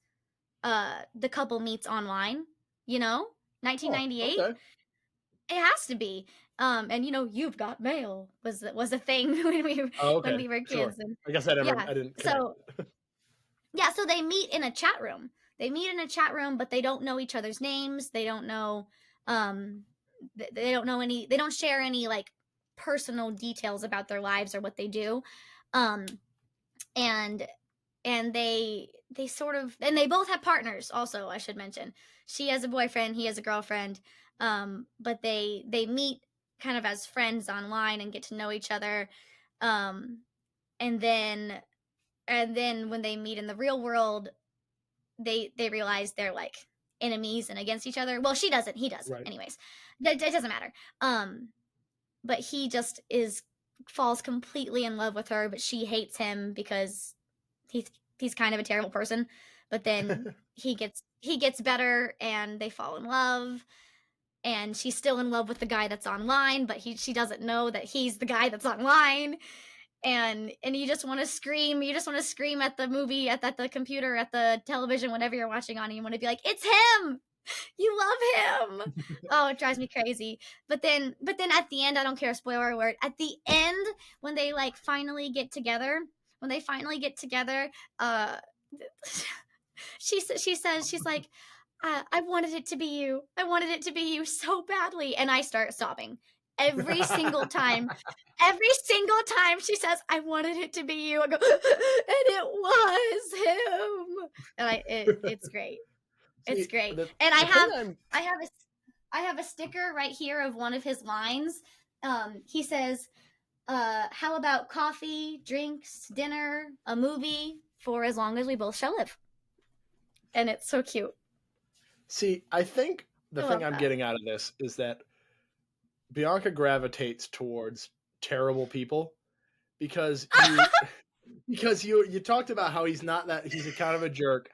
the couple meets online, you know? Oh, 1998. okay. It has to be. And You've Got Mail was a thing Oh, when okay. we were Sure. kids. And I guess yeah. I didn't connect So it. yeah, so they meet in a chat room. They meet in a chat room, but they don't know each other's names. They don't know um they don't know any, they don't share any like personal details about their lives or what they do. Um and they sort of, and they both have partners also, I should mention. She has a boyfriend, he has a girlfriend. But they meet kind of as friends online and get to know each other. um and then when they meet in the real world, they realize they're like enemies and against each other. Well, she doesn't, he does, Right. anyways. It doesn't matter. But he just is falls completely in love with her, but she hates him because he's he's kind of a terrible person. But then he gets better and they fall in love, and she's still in love with the guy that's online, but she doesn't know that he's the guy that's online. And you just want to scream, at the movie, at the computer, at the television, whatever you're watching on, and you want to be like, it's him, you love him. Oh, it drives me crazy. But then at the end, I don't care, spoiler alert, at the end, when they like finally get together, uh she says, she's like, I wanted it to be you. I wanted it to be you so badly. And I start sobbing every single time. Every single time she says, I wanted it to be you, I go, and it was him. And it's great. It's See, great. the And the thing I'm I have a sticker right here of one of his lines. He says, how about coffee, drinks, dinner, a movie, for as long as we both shall live. And it's so cute. See, I think the I thing love I'm that. getting out of this is that Bianca gravitates towards terrible people because you talked about how he's a kind of a jerk.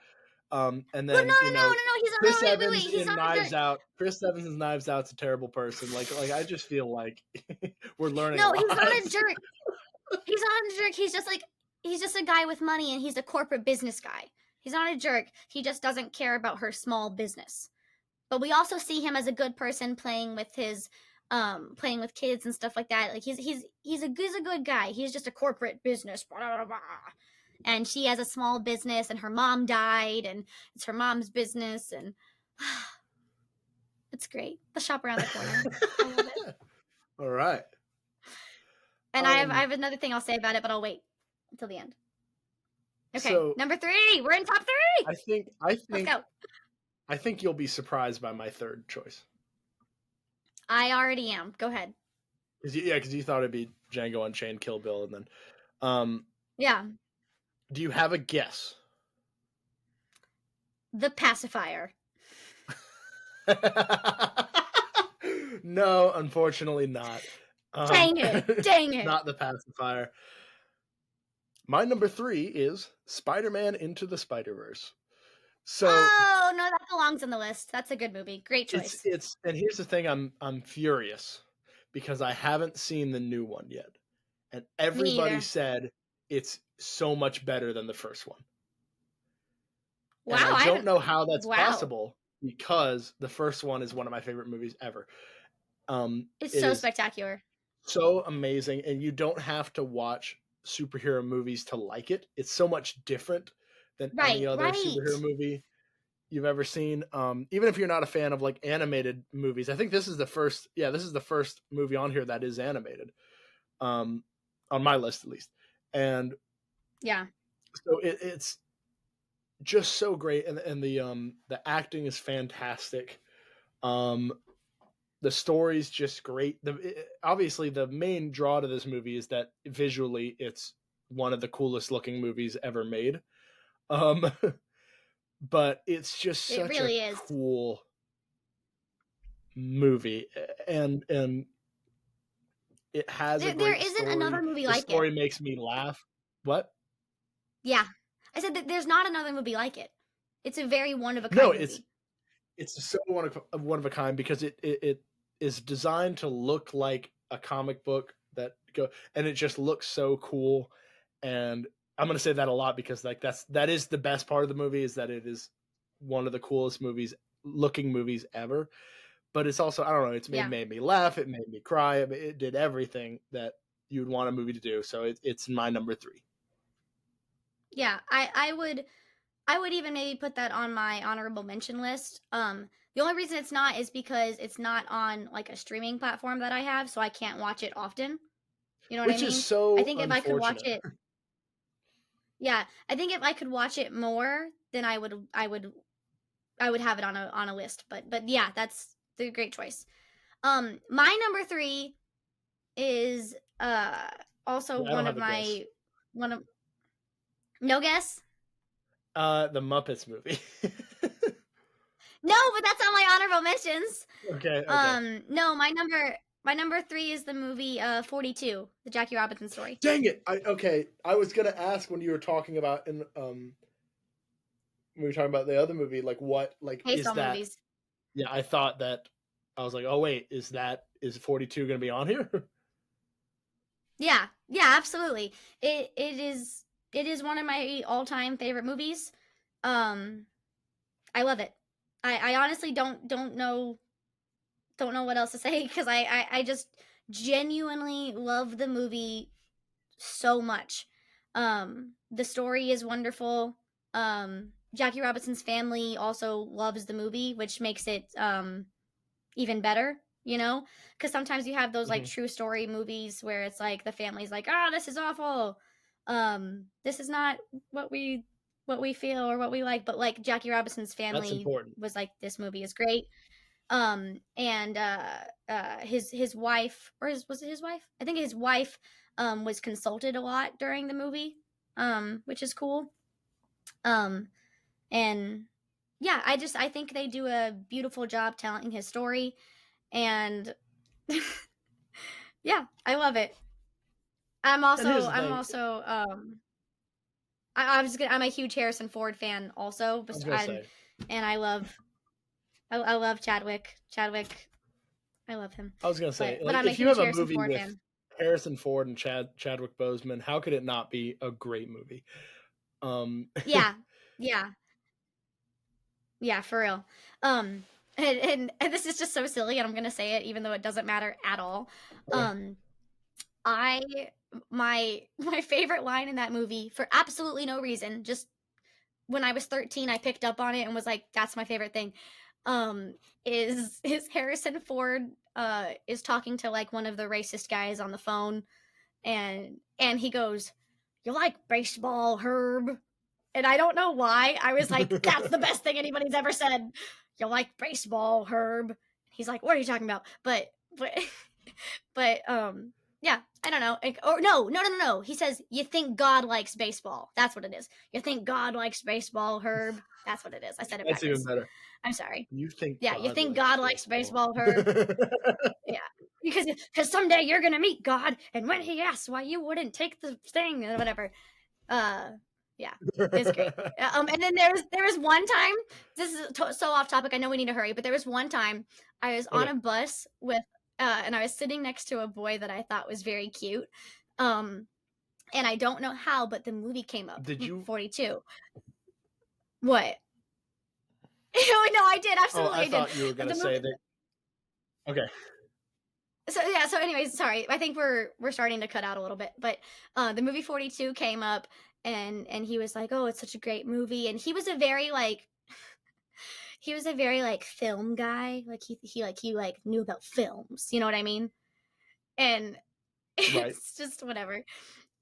And Well, then, no. He's no, Chris wait. Evans He's in not a Knives jerk. Out. Chris Evans in Knives Out's a terrible person. Like I just feel like we're learning a No, he's lot. not a jerk. He's not a jerk. He's just a guy with money, and he's a corporate business guy. He's not a jerk. He just doesn't care about her small business. But we also see him as a good person, playing with kids and stuff like that. Like he's a good guy. He's just a corporate business. Blah, blah, blah. And she has a small business, and her mom died, and it's her mom's business, and it's great. The shop around the corner. I love it. All right. And I Um. have another thing I'll say about it, but I'll wait until the end. Okay, So number 3. We're in top 3. I think I Let's think go. I think you'll be surprised by my third choice. I already am. Go ahead. Because you thought it'd be Django Unchained, Kill Bill, and then, um, Yeah, do you have a guess? The Pacifier. No, unfortunately not. Dang it! Dang it! Not The Pacifier. My number 3 is Spider-Man Into the Spider-Verse. So Oh no, that belongs on the list. That's a good movie. Great choice. it's and here's the thing, I'm furious because I haven't seen the new one yet, and Me everybody either. said it's so much better than the first one. And Wow, I I don't haven't. know how that's Wow, possible because the first one is one of my favorite movies ever. it's It so is spectacular. so amazing, and you don't have to watch superhero movies to like it. It's so much different than any Right, other superhero right. movie you've ever seen. Even if you're not a fan of like animated movies, I think this is the first. Yeah, this is the first movie on here that is animated, um, on my list at least. And Yeah, so it's just so great, and the acting is fantastic. Um, the story's just great. Obviously the main draw to this movie is that visually it's one of the coolest looking movies ever made. Um, but it's just it such a really is. cool movie, and it has a There great isn't another story. movie The like it. story makes me laugh. What? Yeah, I said that there's not another movie like it. It's a very one of a No, kind movie. it's so one of a kind because it is designed to look like a comic book that go, and it just looks so cool. And I'm going to say that a lot because like that is the best part of the movie, is that it is one of the coolest movies ever. But it's also, I don't know, it Yeah, made me laugh, it made me cry, it did everything that you'd want a movie to do. So it's my number three. yeah. I would even maybe put that on my honorable mention list. The only reason it's not is because it's not on like a streaming platform that I have, so I can't watch it often. You know what I Which is mean? I so think if I could watch unfortunate. it, yeah, I think if I could watch it more, then I would have it on a list. But yeah, that's the great choice. My number three is also I don't one of have a guess. my one of no guess. The Muppets movie. No, but that's on my honorable mentions. Okay, okay. No, my number three is the movie 42, the Jackie Robinson story. Dang it! I was gonna ask when you were talking about when we were talking about the other movie, like what like is Baseball that? movies. Yeah, I thought that. I was like, oh wait, is 42 gonna be on here? Yeah, yeah, absolutely. It is one of my all time favorite movies. Um, I love it. I honestly don't know what else to say because I just genuinely love the movie so much. The story is wonderful. Jackie Robinson's family also loves the movie, which makes it even better, you know? Because sometimes you have those like Hmm. true story movies where it's like the family's like, "Ah, oh, this is awful. This is not what we feel or what we like." But like Jackie Robinson's That's family important. was like, "This movie is great." And his wife, or was it his wife? I think his wife was consulted a lot during the movie, which is cool. Um, and yeah, I think they do a beautiful job telling his story, and yeah, I love it. And here's the I'm thing. also I'm a huge Harrison Ford fan also, I was gonna say. and I love Chadwick. Chadwick, I love him. I was gonna say, But like, I'm a if you huge have a Harrison movie Ford with fan. Harrison Ford and Chadwick Boseman, how could it not be a great movie? Um, Yeah. Yeah. Yeah, for real. Um and this is just so silly and I'm going to say it even though it doesn't matter at all. Um I my favorite line in that movie for absolutely no reason, just when I was 13 I picked up on it and was like that's my favorite thing. Um is Harrison Ford is talking to like one of the racist guys on the phone and he goes, "You like baseball, Herb?" And I don't know why. I was like, that's the best thing anybody's ever said. You like baseball, Herb? He's like, what are you talking about? But but yeah, I don't know. Like, or no. He says, you think God likes baseball. That's what it is. You think God likes baseball, Herb? That's what it is. I said it that's even backwards. better. I'm sorry. You think Yeah, you God think likes God likes baseball? baseball, Herb? Yeah. Because someday you're gonna meet God, and when He asks why you wouldn't take the thing or whatever, uh, yeah, it's great. And then there was one time. This is so off topic. I know we need to hurry, but there was one time I was on Okay. a bus with, and I was sitting next to a boy that I thought was very cute. And I don't know how, but the movie came up. Did you 42. What? I did. Oh, Absolutely, I I did. thought you were gonna The say movie. that. Okay, So yeah. So anyways, sorry. I think we're starting to cut out a little bit, but the movie 42 came up, and he was like, "Oh, it's such a great movie," and he was a very like film guy. Like he like knew about films. You know what I mean? And right. it's just whatever.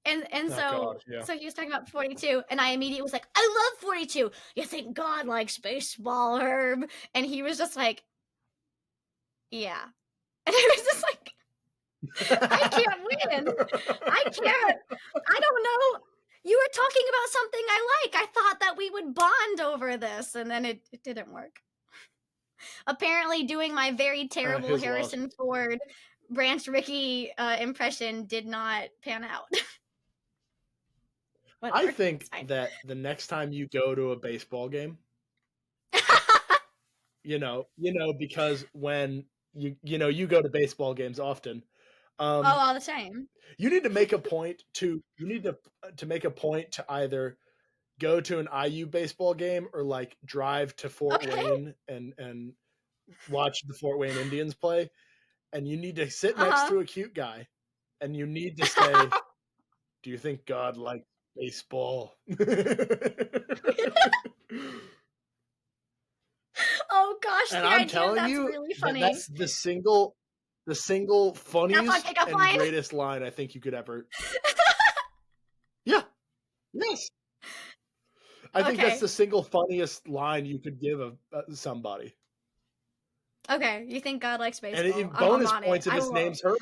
And Oh God, yeah. so he was talking about 42, and I immediately was like, I love 42. You think God likes baseball, Herb? And he was just like, yeah. And I was just like, I can't win. I can't. I don't know. You were talking about something I like. I thought that we would bond over this, and then it didn't work. Apparently, doing my very terrible His loss. Harrison Ford Branch Rickey impression did not pan out. I Whatever. It's think fine. that the next time you go to a baseball game, because when you go to baseball games often, Oh, um, all the time. you need to make a point to make a point to either go to an IU baseball game or like drive to Fort Okay. Wayne and watch the Fort Wayne Indians play, and you need to sit next Uh to a cute guy, and you need to say, huh. "Do you think God likes baseball?" Oh gosh, And the I'm idea of telling that's you really that funny. that's the single That's on funniest pickup and line. greatest line I think you could ever. Yeah, yes. I think that's Okay. the single funniest line you could give of somebody. Okay. You think God likes And baseball? I'm bonus on it. points if I his will. name's Herb.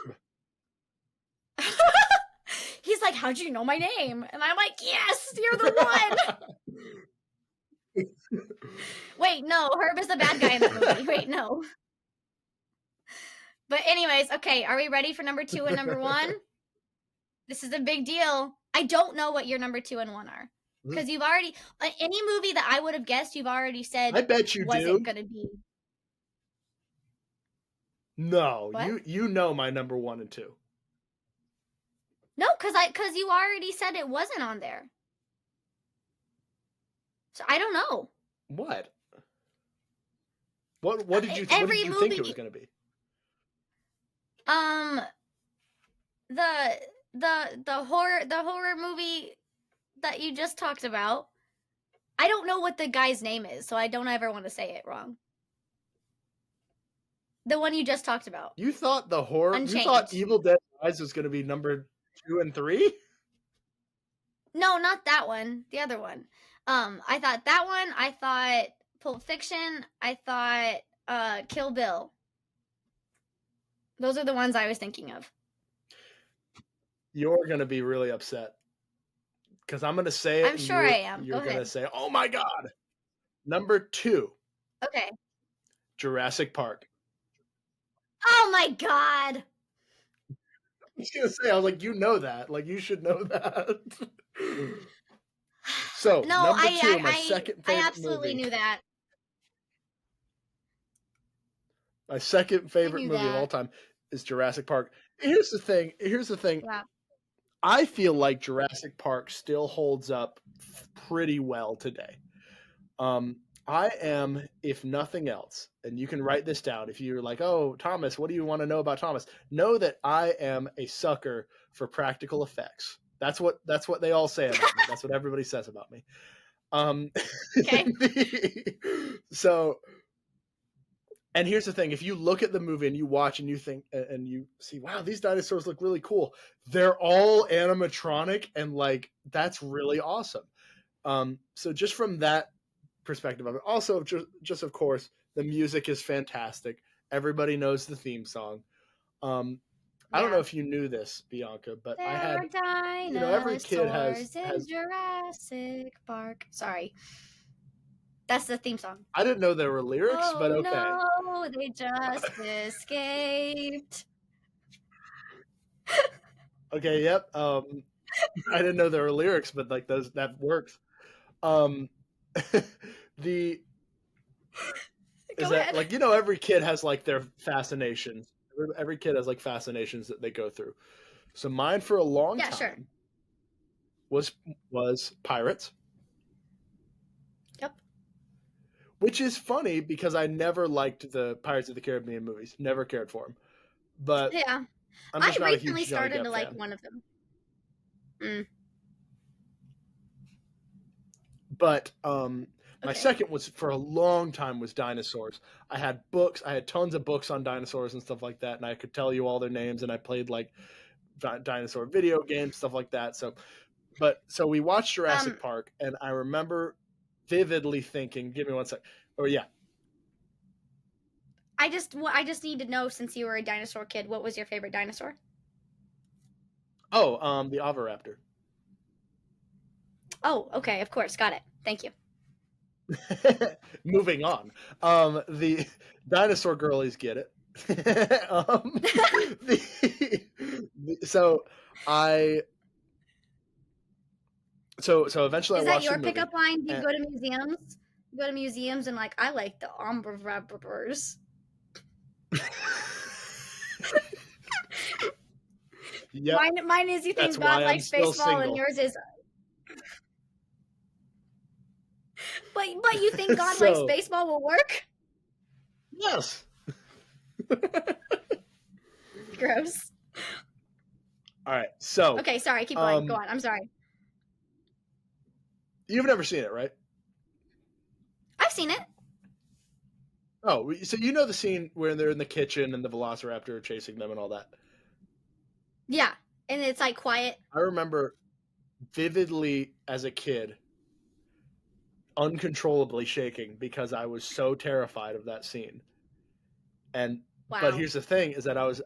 He's like, how'd you know my name? And I'm like, yes, you're the one. Wait, no, Herb is the bad guy in that movie. Wait, no. But anyways, okay, are we ready for number 2 and number 1? This is a big deal. I don't know what your number 2 and 1 are. Because you've already any movie that I would have guessed, you've already I said bet you wasn't do. gonna be. No, What? you know my number 1 and 2. No, because you already said it wasn't on there. So I don't know. What? What did Every you think it was movie, going to be? um, the the horror movie that you just talked about. I don't know what the guy's name is, so I don't ever want to say it wrong. The one you just talked about, You thought you thought Unchained. Evil Dead Rise was going to be number 2 and 3? No, not that one. The other one. I thought that one. I thought Pulp Fiction. I thought Kill Bill. Those are the ones I was thinking of. You're going to be really upset because I'm going to say it I'm and sure I am. Go you're going to ahead. say, "Oh my god." Number 2, Okay. Jurassic Park. Oh my god. I was going to say, I was like, you know that. Like, you should know that. So, No, number 2, my second I favorite absolutely movie. knew that. My second I favorite knew movie of all that. time is Jurassic Park. Here's the thing. Yeah. I feel like Jurassic Park still holds up pretty well today. I am, if nothing else, and you can write this down if you're like, oh, Thomas, what do you want to know about Thomas? Know that I am a sucker for practical effects. That's what they all say about me. That's what everybody says about me. Um, Okay. so, and here's the thing: if you look at the movie and you watch and you think and you see, wow, these dinosaurs look really cool. They're all animatronic, and like that's really awesome. So just from that perspective of it. Also, just of course, the music is fantastic. Everybody knows the theme song. I don't know Yeah. if you knew this, Bianca, but I There had, are every kid dinosaurs in has. Jurassic Park. Sorry. That's the theme song. I didn't know there were lyrics, but Oh okay. no, they just escaped. Okay, yep. I didn't know there were lyrics, but like those that works. Um, the is Go that ahead. like every kid has like their fascinations. Every kid has like fascinations that they go through. So mine for a long Yeah, sure. time was pirates. Yep. which is funny because I never liked the Pirates of the Caribbean movies. Never cared for them. But Yeah. I'm I just not a recently huge Johnny started to Depp like fan. one of them. Mm, But my okay. second was for a long time was dinosaurs. I had books. I had tons of books on dinosaurs and stuff like that, and I could tell you all their names. And I played like dinosaur video games, stuff like that. So we watched Jurassic Um, Park, and I remember vividly thinking, "Give me one sec." Oh yeah. I just need to know, since you were a dinosaur kid, what was your favorite dinosaur? Oh, the Oviraptor. Oh, okay, of course, got it. Thank you. Moving on. The dinosaur girlies get it. So I so eventually I Is that watched the your pickup movie. line? Do you And, go to museums? You go to museums and like, I like the ombrivores. yep, Mine is you that's think God why I'm likes still baseball, and single. yours is, but you think God likes So baseball will work? yes. Gross. All right. So Okay, sorry. Keep going. Go um, on. I'm sorry. you've never seen it, right? I've seen it. Oh, so you know the scene where they're in the kitchen and the Velociraptor are chasing them and all that. Yeah, and it's like quiet. I remember vividly as a kid uncontrollably shaking because I was so terrified of that scene. And but Wow. here's the thing is that I was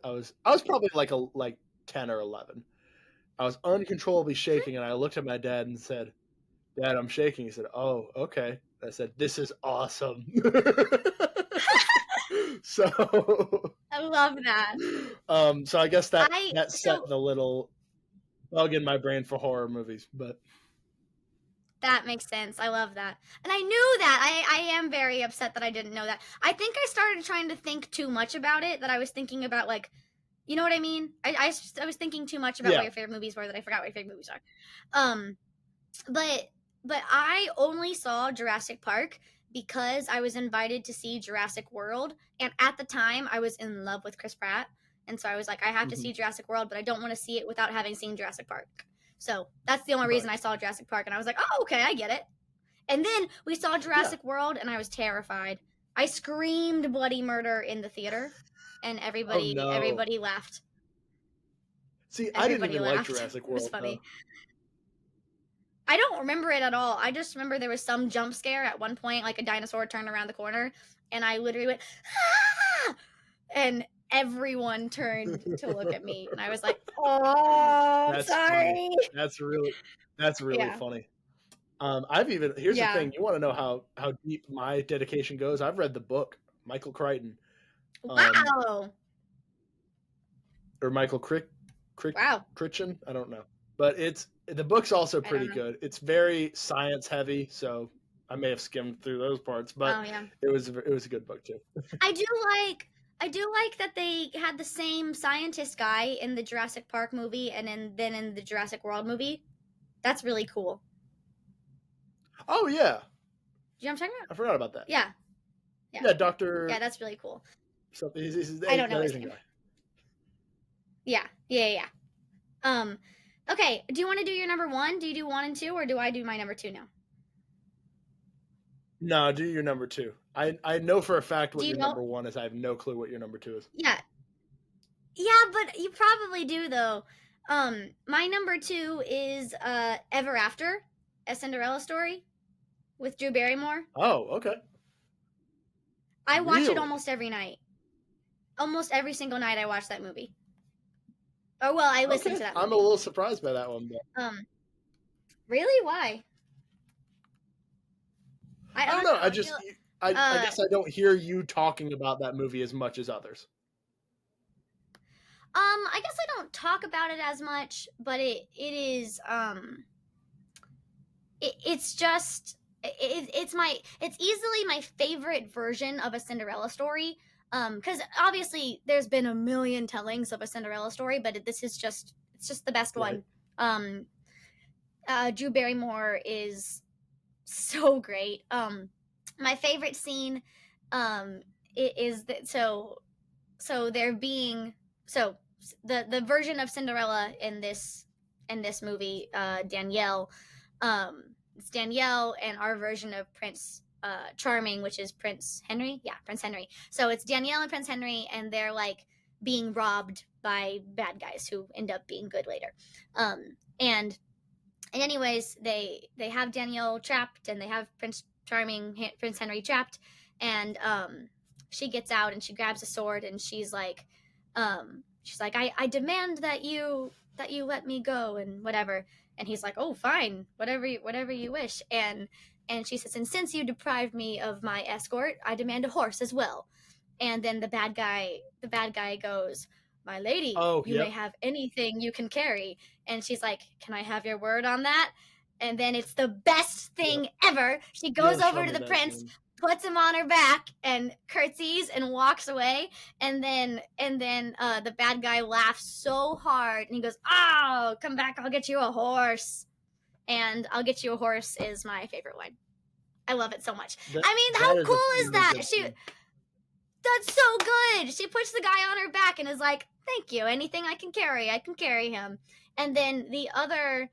probably like 10 or 11. I was uncontrollably shaking and I looked at my dad and said, "Dad, I'm shaking." He said, "Oh, okay." I said, "This is awesome." So I love that. so I guess that I that set so the little bug in my brain for horror movies, but That makes sense. I love that. And I knew that. I am very upset that I didn't know that. I think I started trying to think too much about it, that I was thinking about, like, you know what I mean? I was thinking too much about what yeah. your favorite movies were, that I forgot what your favorite movies are. Um but I only saw Jurassic Park because I was invited to see Jurassic World, and at the time I was in love with Chris Pratt, and so I was like, I have to Mhm. see Jurassic World, but I don't want to see it without having seen Jurassic Park. So that's the only reason Right. I saw Jurassic Park, and I was like, oh, okay, I get it. And then we saw Yeah. Jurassic World, and I was terrified. I screamed bloody murder in the theater, and Oh no. everybody laughed. See, I didn't Everybody even like laughed. Jurassic It was World though. funny. I don't remember it at all. I just remember there was some jump scare at one point, like a dinosaur turned around the corner, and I literally went, ah! And everyone turned to look at me, and I was like, oh, I'm That's funny. sorry. That's really that's really Yeah. funny. I've even here's the Yeah. thing. You want to know how deep my dedication goes? I've read the book, Michael Crichton, um, Wow. or Michael Wow. Crichton. I don't know, but the book's also I don't pretty know. good. It's very science heavy, so I may have skimmed through those parts, but Oh, yeah. it was a good book too. I do like I do like that they had the same scientist guy in the Jurassic Park movie, and then in the Jurassic World movie. That's really cool. Oh yeah, Do you know what I'm talking about? I forgot about that. Yeah. Yeah. Yeah, Yeah, Doctor that's really cool. something. He's I don't know that his Asian name. guy. Yeah. Yeah, yeah. Um, okay. Do you want to do your number one? Do you do one and two, or do I do my number two now? No, do your number two. I know for a fact Do what you your know? number one is. I have no clue what your number two is. Yeah. Yeah, but you probably do though. My number two is Ever After, a Cinderella story with Drew Barrymore. Oh, okay. I watch it Really? almost every night. Almost every single night I watch that movie. Or well, I listen to Okay. that I'm a movie. little surprised by that one, but Um, really? Why? I I don't don't know. know. I feel I uh guess I don't hear you talking about that movie as much as others. I guess I don't talk about it as much, but it is it's just it's easily my favorite version of a Cinderella story. Because obviously there's been a million tellings of a Cinderella story, but this is just it's just the best Right. one. Um, Drew Barrymore is so great. my favorite scene is that so they're being so the version of Cinderella in this movie, Danielle, it's Danielle, and our version of Prince Charming, which is Prince Henry. Yeah, Prince Henry. So it's Danielle and Prince Henry, and they're like being robbed by bad guys who end up being good later. And anyways, they have Danielle trapped, and they have Prince Charming, Prince Henry trapped, and she gets out and she grabs a sword, and she's like, I demand that you let me go and whatever. And he's like, oh, fine, whatever you wish. And she says, and since you deprived me of my escort, I demand a horse as well. And then the bad guy goes, my lady, Oh, you may yep, have anything you can carry. And she's like, can I have your word on that? And then it's the best yep. thing ever. She You goes gotta show over to me the that prince, scene. puts him on her back, and curtsies and walks away. And then the bad guy laughs so hard, and he goes, oh, come back, I'll get you a horse. And I'll get you a horse is my favorite line. I love it so much. That I mean, that how is a cool is really that? good She scene. That's so good. She puts the guy on her back and is like, thank you. Anything I can carry him. And then the other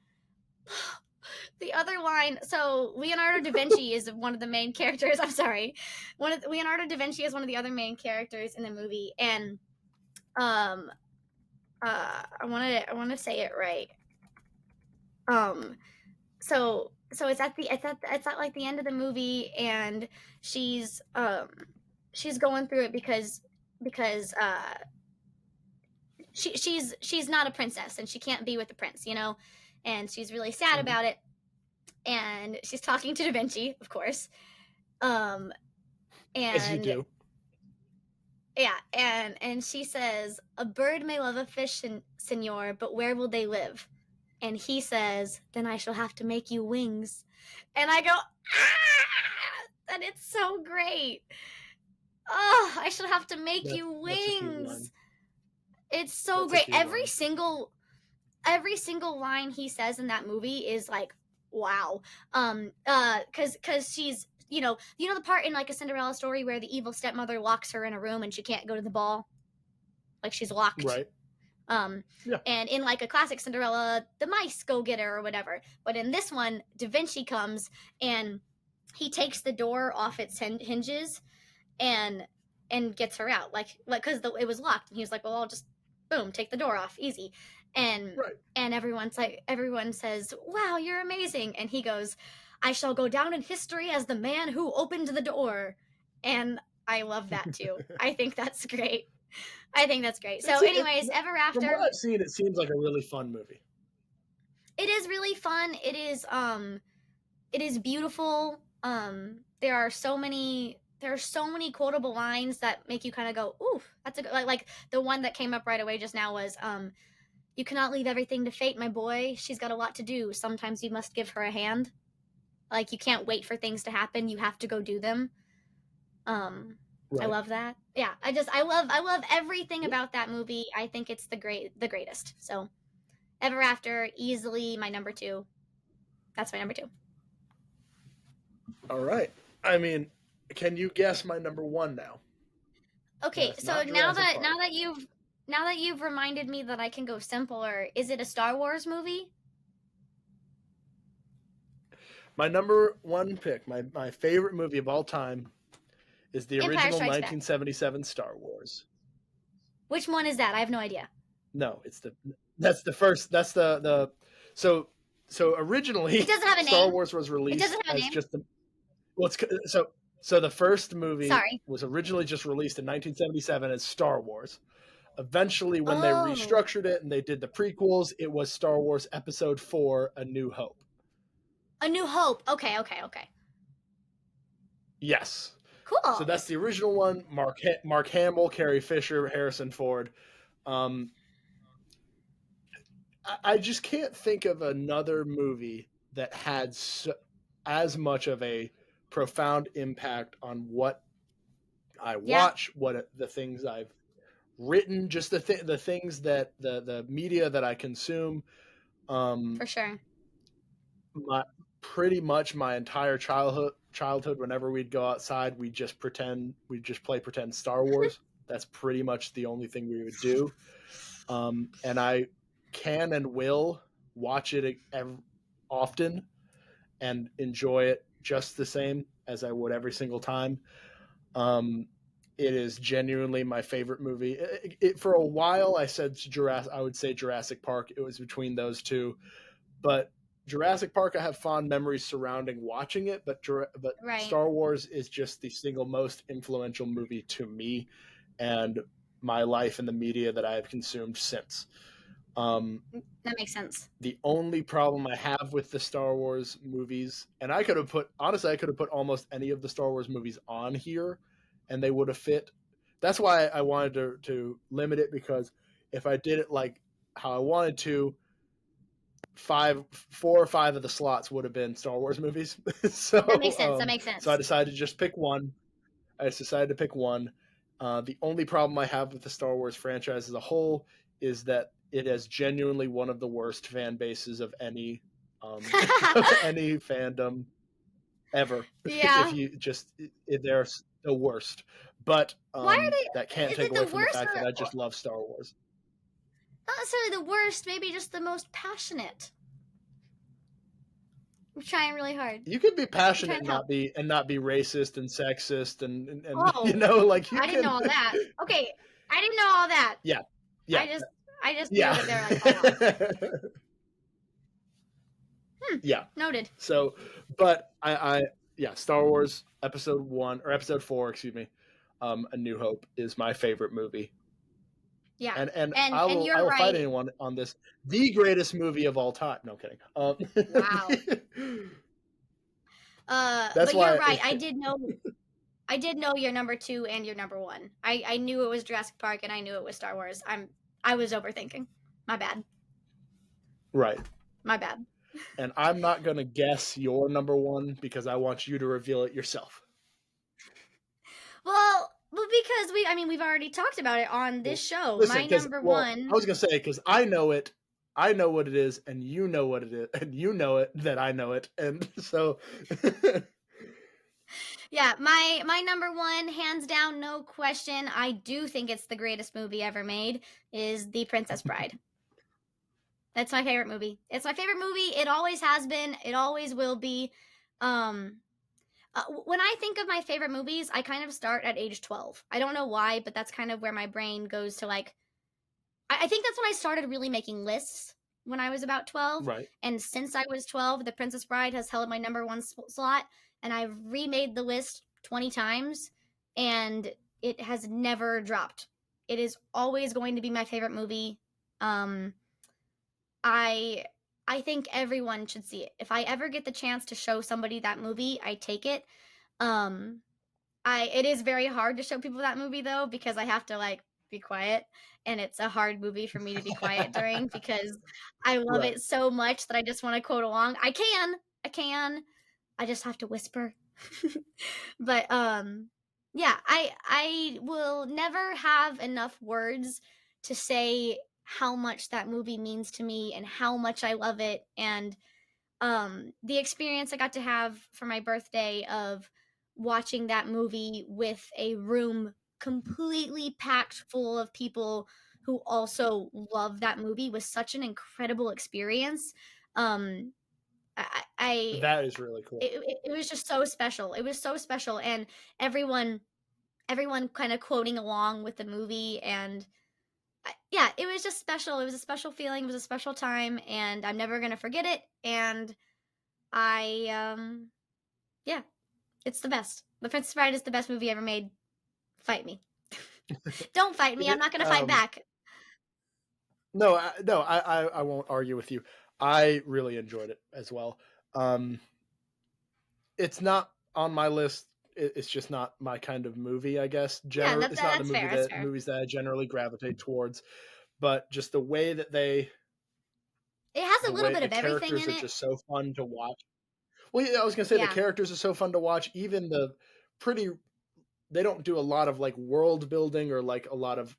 line, so Leonardo da Vinci is one of the main characters. I'm sorry. Leonardo da Vinci is one of the other main characters in the movie, and um I want to say it right. Um so it's at like the end of the movie, and she's going through it because she's not a princess, and she can't be with the prince, and she's really sad Mhm. about it. And she's talking to Da Vinci, of course. Um, As you and do. yeah, and she says, "A bird may love a fish, senor, but where will they live?" And he says, "Then I shall have to make you wings." And I go, ah, and it's so great. Oh, I shall have to make you That's a cute line. wings. It's so That's a great. cute line. Every single line he says in that movie is like, wow. Cuz she's the part in like a Cinderella story where the evil stepmother locks her in a room and she can't go to the ball, like she's locked. Right. um Yeah. and in like a classic Cinderella, the mice go get her or whatever, but in this one, Da Vinci comes and he takes the door off its hinges, and gets her out, like because it was locked, and he was like, well, I'll just boom, take the door off, easy. and Right. and everyone says, wow, you're amazing, and he goes, I shall go down in history as the man who opened the door. And I love that too. I think that's great. So It's anyways, Ever from what After, I've seen, it seems like a really fun movie. it is really fun. It is beautiful. There are so many quotable lines that make you kind of go, "Ooh, that's a good." Like the one that came up right away just now was, "You cannot leave everything to fate, my boy. She's got a lot to do. Sometimes you must give her a hand. Like you can't wait for things to happen. You have to go do them." I Right. love that. Yeah, I love everything about that movie. I think it's the greatest. So Ever After, easily my number two. That's my number two. All right. I mean, can you guess my number one now? And Okay, it's so not Jurassic Park. now that you've reminded me that I can go simpler, is it a Star Wars movie? My number one pick, my favorite movie of all time, is the Empire original Strikes Back. 1977 Star Wars. Which one is that? I have no idea. No, it's that's the first. That's the so so It originally doesn't have a Star name. Wars was It released doesn't have a as name. just the well, so the first movie Sorry. was originally just released in 1977 as Star Wars. Eventually, when they Oh, restructured it and they did the prequels, it was Star Wars Episode 4: A New Hope. A New Hope. Okay, okay, okay. Yes. So Cool. that's the original one. Mark Hamill, Carrie Fisher, Harrison Ford. Um, I just can't think of another movie that had as much of a profound impact on what I Yeah, watch, the things I've written, just the things that the media that I consume. Um, for sure. my pretty much my entire childhood. childhood, whenever we'd go outside, we'd just play pretend Star Wars. That's pretty much the only thing we would do. And I can and will watch it often and enjoy it just the same as I would every single time. Um, it is genuinely my favorite movie. For a while, I would say Jurassic Park. It was between those two, but Jurassic Park, I have fond memories surrounding watching it. But Right. Star Wars is just the single most influential movie to me and my life and the media that I have consumed since. Um, That makes sense. the only problem I have with the Star Wars movies, and I could have put honestly, I could have put almost any of the Star Wars movies on here, and they would have fit. That's why I wanted to limit it, because if I did it like how I wanted to, 4 or 5 of the slots would have been Star Wars movies. That makes so sense. That um, makes so I sense. decided to just pick one. I just decided to pick one. The only problem I have with the Star Wars franchise as a whole is that it has genuinely one of the worst fan bases of any of any fandom ever. If Yeah. you just, they're the worst. But Why are that they? can't Is take it away the from the worst fact that I or just love Star Wars. not necessarily the worst? Maybe just the most passionate. I'm trying really hard. You can be I'm passionate trying to help. and not be racist and sexist and you Oh, know, like you I didn't know can. all that. Okay, I didn't know all that. Yeah, I yeah, just, I just knew yeah. that they're like, hold on. Hmm. Yeah. Noted. So, but yeah, Star Wars Episode 1 or Episode 4, excuse me, A New Hope is my favorite movie, Yeah, and and I you're will fight right. anyone on this. The greatest movie of all time. No I'm kidding. Wow. That's But you're why. right. I did know your number two and your number one. I knew it was Jurassic Park and I knew it was Star Wars. I was overthinking. My bad. Right. My bad. And I'm not gonna guess your number one because I want you to reveal it yourself. Well, because we've already talked about it on this Well, show. listen, My because number I one. was gonna say because I know it, I know what it is, and you know what it is, and you know it that I know it, and so Yeah, my number one, hands down, no question. I do think it's the greatest movie ever made. Is The Princess Bride. That's my favorite movie. It's my favorite movie. It always has been. It always will be. Um, when I think of my favorite movies, I kind of start at age 12. I don't know why, but that's kind of where my brain goes to like. I think that's when I started really making lists when I was about 12. right. And since I was 12, The Princess Bride has held my number one slot. And I've remade the list 20 times and it has never dropped. It is always going to be my favorite movie. Um, I I think everyone should see it. If I ever get the chance to show somebody that movie, I take it. Um, I it is very hard to show people that movie though because I have to like be quiet and it's a hard movie for me to be quiet during because I love Right. it so much that I just want to quote along. I can. I just have to whisper. But yeah, I will never have enough words to say how much that movie means to me and how much I love it and the experience I got to have for my birthday of watching that movie with a room completely packed full of people who also love that movie was such an incredible experience. Um, I That is really cool. it was just so special. It was so special, and everyone everyone kind of quoting along with the movie, and yeah, it was just special. It was a special feeling. It was a special time, and I'm never gonna forget it. And I yeah, it's the best. The Princess Bride is the best movie ever made. Fight me. Don't fight me. I'm It not gonna fight back. no, I won't argue with you. I really enjoyed it as well. Um, it's not on my list. It's just not my kind of movie, I guess. Yeah, It's not the that's fair. That's fair. movies that I generally gravitate towards. But just the way that they, It has a the little way bit the of everything characters in are it. just so fun to watch. Well, yeah, I was gonna say the Yeah. characters are so fun to watch. Even the pretty, they don't do a lot of like world building or like a lot of,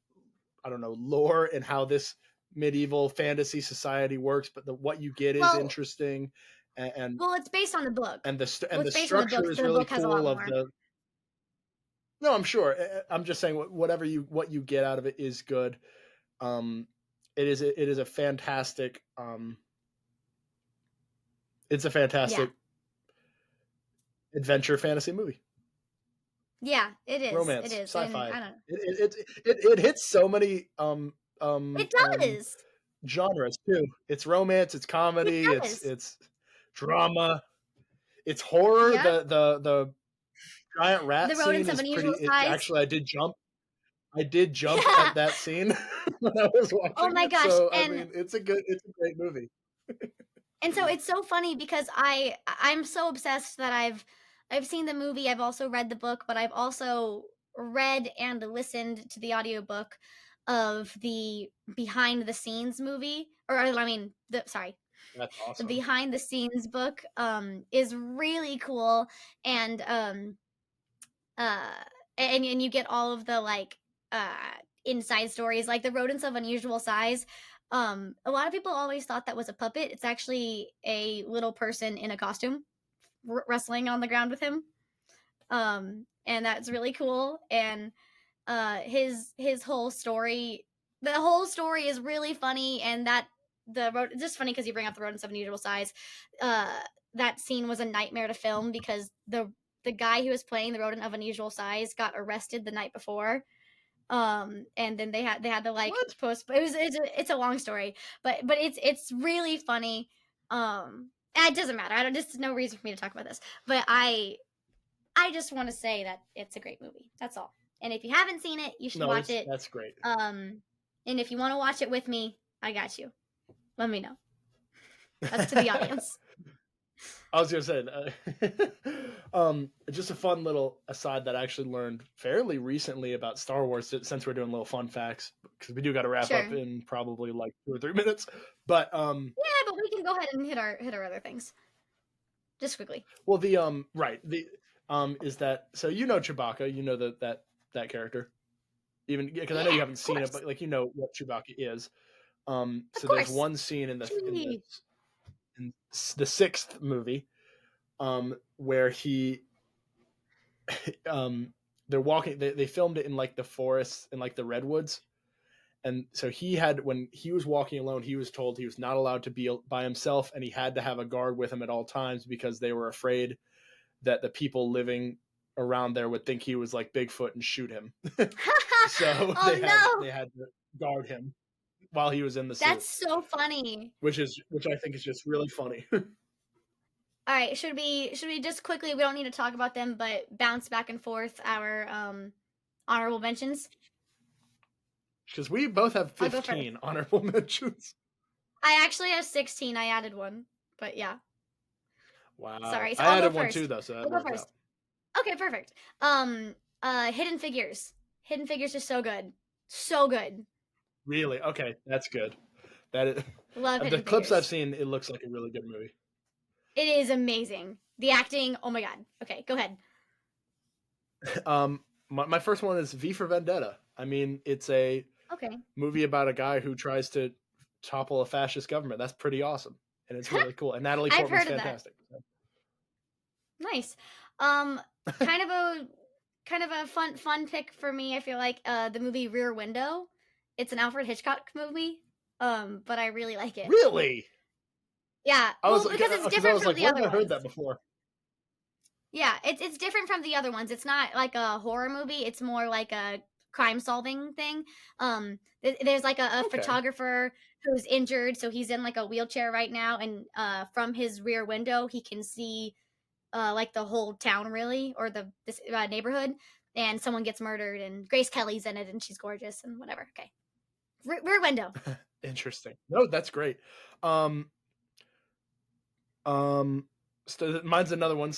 I don't know, lore and how this medieval fantasy society works, but what you get is Well, interesting. and Well, it's based on the book. Well, the it's based on the book, structure is so the really book has a lot cool. Of more. the No, I'm sure. I'm just saying whatever what you get out of it is good. Um, it is a fantastic it's a Yeah. fantastic adventure fantasy movie. Yeah, it is. It Romance, is. And sci-fi. I don't know. It hits so many It does. genres too. It's romance, it's It comedy, does. it's drama, it's horror. Yep. The giant rat The scene rodents of is pretty. unusual size. Actually, I did jump at Yeah. that scene when I was Oh watching my it. gosh. So I mean, it's a great movie. And so it's so funny because I'm so obsessed that I've seen the movie, I've also read the book, but I've also read and listened to the audiobook of the behind the scenes movie, or I mean, the sorry, That's the awesome. behind the scenes book is really cool. And uh and you get all of the like uh inside stories, like the rodents of unusual size. A lot of people always thought that was a puppet. It's actually a little person in a costume wrestling on the ground with him. And that's really cool. And his whole story, the whole story is really funny. And that just funny because you bring up the rodents of unusual size. uh that scene was a nightmare to film because the guy who was playing the rodent of unusual size got arrested the night before. And then they had to like What? post, it's a long story, but it's really funny. It doesn't matter, I don't just no reason for me to talk about this, but I just want to say that it's a great movie, that's all. And if you haven't seen it, you should No, watch it. that's great. And if you want to watch it with me, I got you. Let me know. That's to the audience. I was gonna say, just a fun little aside that I actually learned fairly recently about Star Wars. Since we're doing little fun facts, because we do got to wrap Sure. up in probably like 2 or 3 minutes. But Yeah, but we can go ahead and hit our other things just quickly. well, the right, the is that so? You know Chewbacca, you know that character, even because I know you Yeah, haven't of seen it, course. but like you know what Chewbacca is. Of So there's course. one scene Chewie. in the sixth movie, where they're walking. They filmed it in like the forests and like the redwoods, and so when he was walking alone, he was told he was not allowed to be by himself, and he had to have a guard with him at all times because they were afraid that the people living around there would think he was like Bigfoot and shoot him. So Oh no. they had to guard him while he was in the suit, That's so funny. which I think is just really funny. All right, should we just quickly, we don't need to talk about them, but bounce back and forth our honorable mentions? Because we both have I'll go first. 15 honorable mentions. I actually have 16. I added one. But yeah. Wow. Sorry. So I I'll go added one too first. though, so that I'll go worked out. first. Okay, perfect. Hidden Figures. Hidden Figures is so good. So good. Really? Okay, that's good. That is, Love the Hidden clips I've Figures. seen, it looks like a really good movie. It is amazing. The acting, oh my god. Okay, go ahead. My first one is V for Vendetta. I mean, it's a Okay. movie about a guy who tries to topple a fascist government. That's pretty awesome, and it's really cool. And Natalie I've Portman's heard of that. fantastic. Nice. Um kind of a fun pick for me, I feel like, the movie Rear Window. It's an Alfred Hitchcock movie. But I really like it. Really? Yeah, I was well, like, because it's because I different was from like, the where other have I heard ones. that before? Yeah, it's different from the other ones. It's not like a horror movie. It's more like a crime solving thing. There's like a Okay. photographer who's injured, so he's in like a wheelchair right now, and from his rear window he can see like the whole town really, or this neighborhood, and someone gets murdered, and Grace Kelly's in it, and she's gorgeous and whatever. Okay, rear window. Interesting. No, that's great. Um, Mine's another one.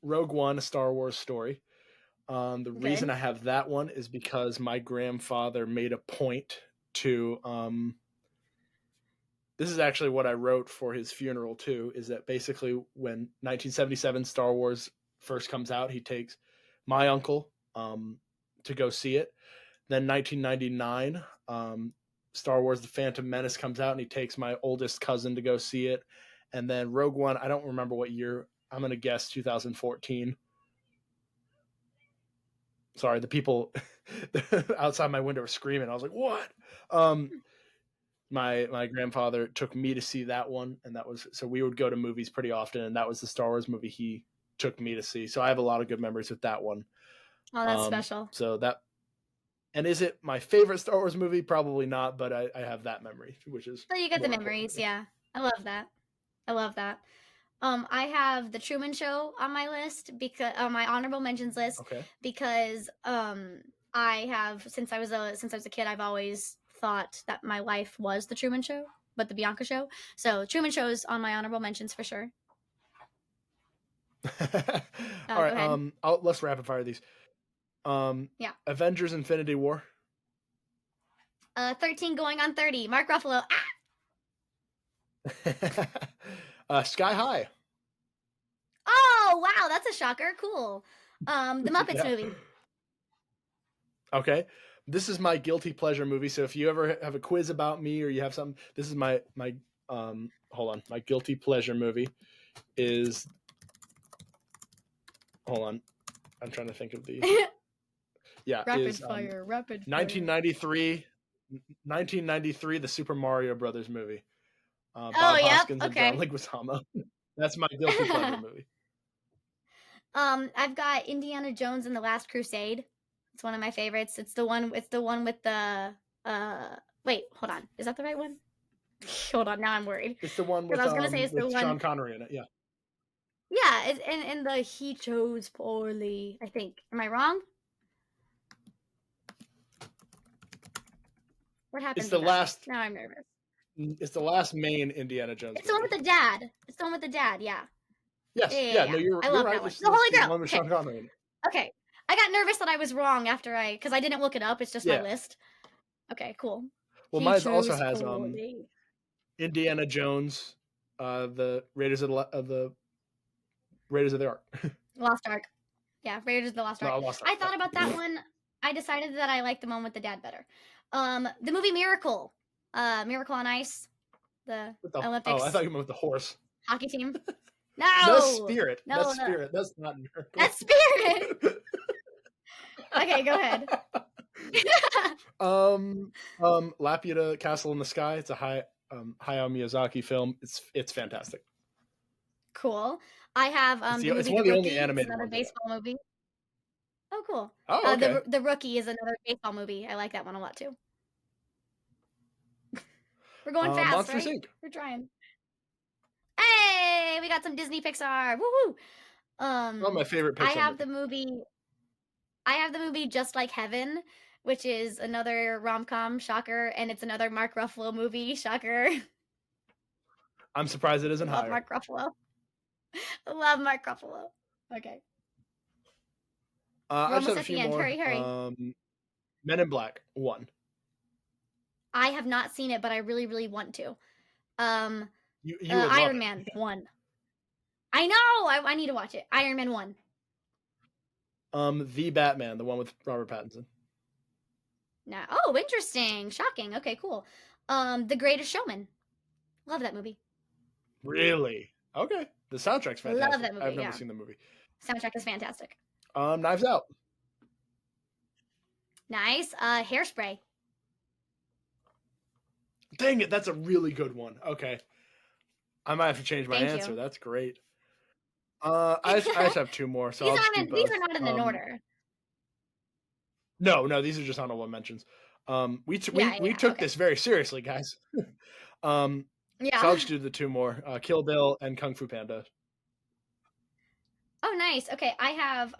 Rogue One, a Star Wars story. The reason Good. I have that one is because my grandfather made a point to. This is actually what I wrote for his funeral too. Is that basically when 1977 Star Wars first comes out, he takes my uncle to go see it. Then 1999, Star Wars: The Phantom Menace comes out, and he takes my oldest cousin to go see it. and then Rogue One. I don't remember what year. I'm gonna guess 2014. Sorry, the people outside my window were screaming. I was like, "What?" Um, my grandfather took me to see that one, and that was so we would go to movies pretty often, and that was the Star Wars movie he took me to see. So I have a lot of good memories with that one. Oh, that's special. So that and is it my favorite Star Wars movie? Probably not, but I have that memory, which is So you get the more important memories, to me. yeah. I love that. I love that. I have the Truman Show on my list because on my honorable mentions list Okay. because I have since I was a kid I've always thought that my life was the Truman Show, but the Bianca Show. So Truman Show's on my honorable mentions for sure. All Go right. ahead. Let's rapid fire these. Yeah. Avengers: Infinity War. 13 going on 30. Mark Ruffalo. Sky High. Oh wow, that's a shocker. Cool. The Muppets Yeah. movie. Okay. This is my guilty pleasure movie. So if you ever have a quiz about me or you have something, this is my hold on. My guilty pleasure movie is hold on. I'm trying to think of the yeah, Rapid is fire, rapid fire. 1993 1993 the Super Mario Brothers movie. Oh, Bob yep. Hoskins and John Okay. Leguizamo. That's my guilty pleasure movie. I've got Indiana Jones and the Last Crusade. It's one of my favorites. It's the one with the wait, hold on. Is that the right one? Hold on, now I'm worried. It's the one Because I was gonna say it's the with one. Sean Connery in it. Yeah. Yeah, it's and the he chose poorly, I think. Am I wrong? What It's happens the with that? last Now I'm nervous. it's the last main Indiana Jones It's the one movie. with the dad. It's the one with the dad, yeah. Yes. Yeah. No, you're I you're love right. that one. It's The Holy the Grail. one with Okay. Sean Connery in it. Okay. I got nervous that I was wrong because I didn't look it up. It's just my Yeah. list. Okay, cool. Well, He mine also chose has poorly. Indiana Jones, the Raiders of the Ark. Lost Ark. Yeah, Raiders of the Lost No, Ark. I lost. I thought about that one. I decided that I liked the one with the dad better. The movie Miracle. Miracle on Ice. The Oh, I Olympics thought you meant with the horse. hockey team. That's No. Spirit. No, That's no. Spirit. That's not Miracle. That's Spirit. Okay, go ahead. Laputa Castle in the Sky. It's a Hayao Miyazaki film. It's fantastic. Cool. I have It's, the it's movie one The of the only Rookie. It's animated another ones I got. baseball movie. Oh, cool. Oh, okay. The Rookie is another baseball movie. I like that one a lot too. We're going fast, Monsters right? Inc. We're trying. Hey, we got some Disney Pixar. Woohoo! One of my favorite I Pixar have the movies. movie. I have the movie Just Like Heaven, which is another rom com shocker, and it's another Mark Ruffalo movie shocker. I'm surprised it isn't Love higher. Mark Ruffalo. Love Mark Ruffalo. Okay. I just have a at few the end. more. Hurry. Men in Black 1. I have not seen it, but I really, really want to. You would love Iron it. Man 1. I know. I need to watch it. Iron Man 1. The Batman, the one with Robert Pattinson. Nah. Oh, interesting. Shocking. Okay, cool. The Greatest Showman. Love that movie. Really? Okay. The soundtrack's fantastic. Love that movie. I've never seen the movie. Soundtrack is fantastic. Knives Out. Nice. Hairspray. Dang it, that's a really good one. Okay. I might have to change my Thank answer. You. That's great. I just have two more, so I'll just do both. These are not in an order. No, these are just honorable mentions. We took this very seriously, guys. So I'll just do the two more: Kill Bill and Kung Fu Panda. Oh, nice. Okay, I have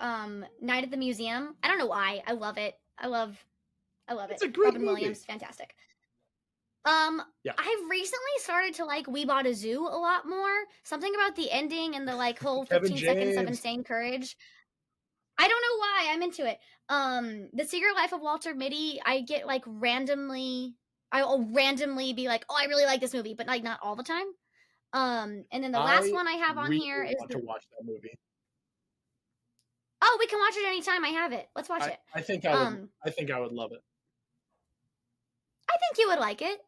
Night at the Museum. I don't know why. I love it. I love it. It's a great Robin movie. Williams, fantastic. Yeah. I've recently started to like We Bought a Zoo a lot more. Something about the ending and the like whole Kevin 15 seconds of James. insane courage. I don't know why I'm into it. The Secret Life of Walter Mitty, I get like I'll randomly be like, oh, I really like this movie, but like not all the time. And then the last one I have on here is to watch that movie. Oh, we can watch it anytime. I have it. Let's watch it. I think I would love it. I think you would like it.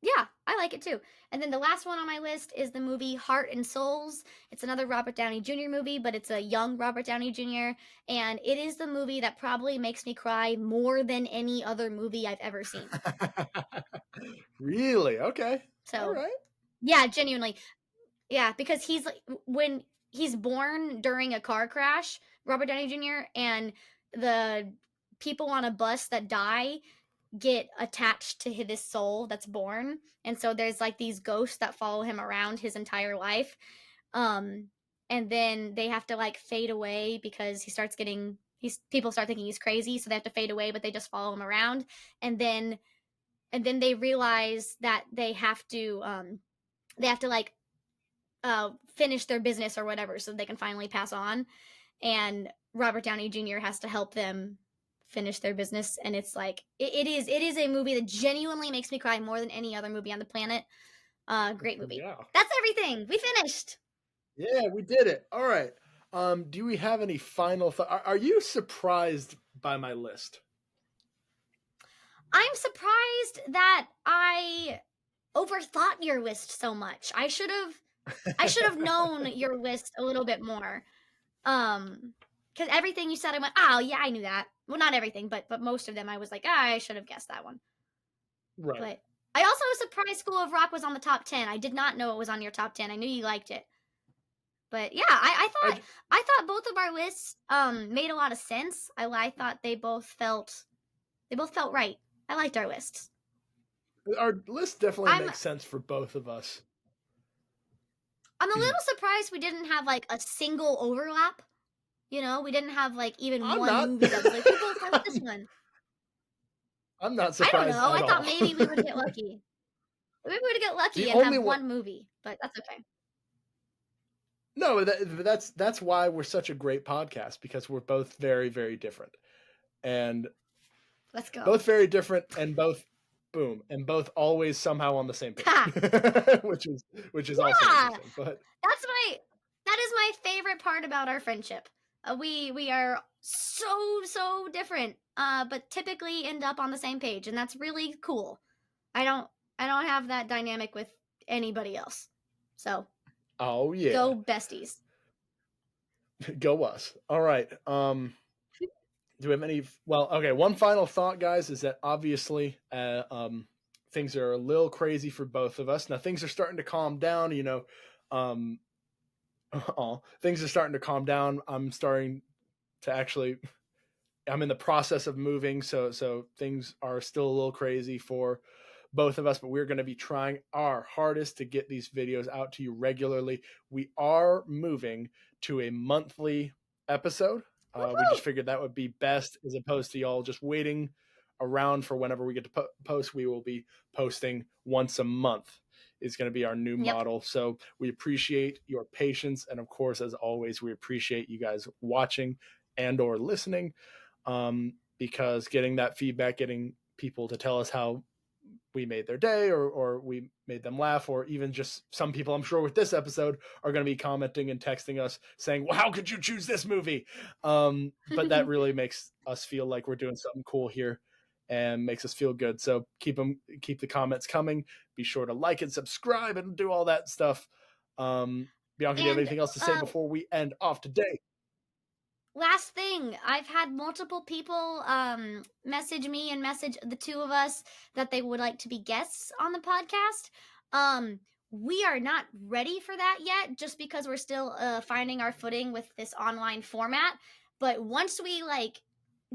Yeah, I like it too. And then the last one on my list is the movie Heart and Souls. It's another Robert Downey Jr. movie, but it's a young Robert Downey Jr. And it is the movie that probably makes me cry more than any other movie I've ever seen. Really? Okay. All So, right. yeah, genuinely. Yeah, because he's like when he's born during a car crash, Robert Downey Jr., and the people on a bus that die get attached to this soul that's born. And so there's like these ghosts that follow him around his entire life. Um and then they have to like fade away because he's people start thinking he's crazy, so they have to fade away, but they just follow him around. And then they realize that they have to like finish their business or whatever so they can finally pass on. And Robert Downey Jr. has to help them finish their business. And it's like it is a movie that genuinely makes me cry more than any other movie on the planet. Great movie. Yeah. That's everything. We finished. Yeah, we did it. All right. Do we have any final thoughts? Are you surprised by my list? I'm surprised that I overthought your list so much. I should have known your list a little bit more. Because everything you said, I went, oh yeah, I knew that. Well, not everything, but most of them, I was like, I should have guessed that one. Right. But I also was surprised School of Rock was on the top 10. I did not know it was on your top 10. I knew you liked it. But yeah, I thought both of our lists made a lot of sense. I thought they both felt right. I liked our lists. Our list definitely I'm makes sense for both of us. I'm a little surprised we didn't have like a single overlap. You know, we didn't have like even I'm one not. movie that was like, we both like this one. I'm not I surprised don't know. I at thought all. maybe we would get lucky. Maybe we would get lucky The and only have one. one movie, but that's okay. No, that's why we're such a great podcast, because we're both very, very different, and Let's go. both very different, and both boom, and both always somehow on the same page, Ha! which is Yeah, also interesting. But that is my favorite part about our friendship. We are so different, but typically end up on the same page, and that's really cool. I don't have that dynamic with anybody else. So oh yeah, go Besties. go us. All right. Do we have any? Well, okay. One final thought, guys, is that obviously, things are a little crazy for both of us. Now things are starting to calm down. Um, things are starting to calm down. I'm starting to actually. I'm in the process of moving, so things are still a little crazy for both of us, but we're going to be trying our hardest to get these videos out to you regularly. We are moving to a monthly episode. We just figured that would be best, as opposed to y'all just waiting around for whenever we get to post. We will be posting once a month is going to be our new model. So we appreciate your patience. And of course, as always, we appreciate you guys watching and or listening, because getting that feedback, getting people to tell us how we made their day, or we made them laugh, or even just some people, I'm sure with this episode, are going to be commenting and texting us saying, well, how could you choose this movie? But that really makes us feel like we're doing something cool here and makes us feel good. So keep the comments coming. Be sure to like and subscribe and do all that stuff. Bianca, do you have anything else to say before we end off today? Last thing, I've had multiple people message me and message the two of us that they would like to be guests on the podcast. We are not ready for that yet, just because we're still finding our footing with this online format. But once we like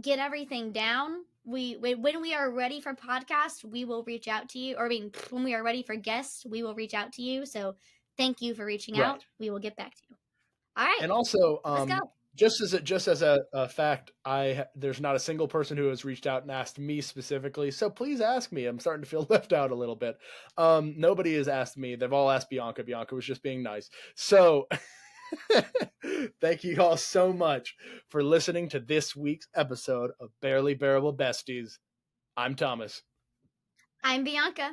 get everything down, when we are ready for podcasts, we will reach out to you. Or I mean, when we are ready for guests, we will reach out to you. So thank you for reaching out. We will get back to you. All right. And also, let's go. Just as a fact, there's not a single person who has reached out and asked me specifically. So please ask me. I'm starting to feel left out a little bit. Nobody has asked me. They've all asked Bianca. Bianca was just being nice. So thank you all so much for listening to this week's episode of Barely Bearable Besties. I'm Thomas. I'm Bianca.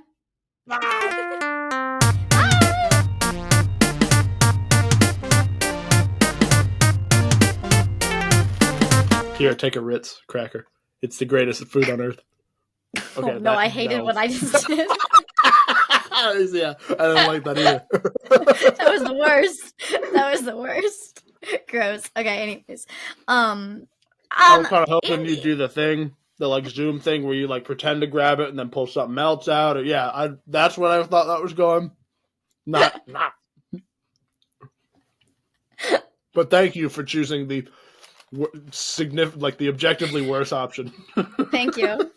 Here, take a Ritz cracker. It's the greatest food on earth. Okay, I hated what I just did. Yeah, I didn't like that either. That was the worst. That was the worst. Gross. Okay, anyways. I was kind of In hoping you'd do the thing, the like Zoom thing where you like pretend to grab it and then pull something else out. Or, yeah, that's what I thought that was going. Not. But thank you for choosing the significant, like the objectively worse option. Thank you.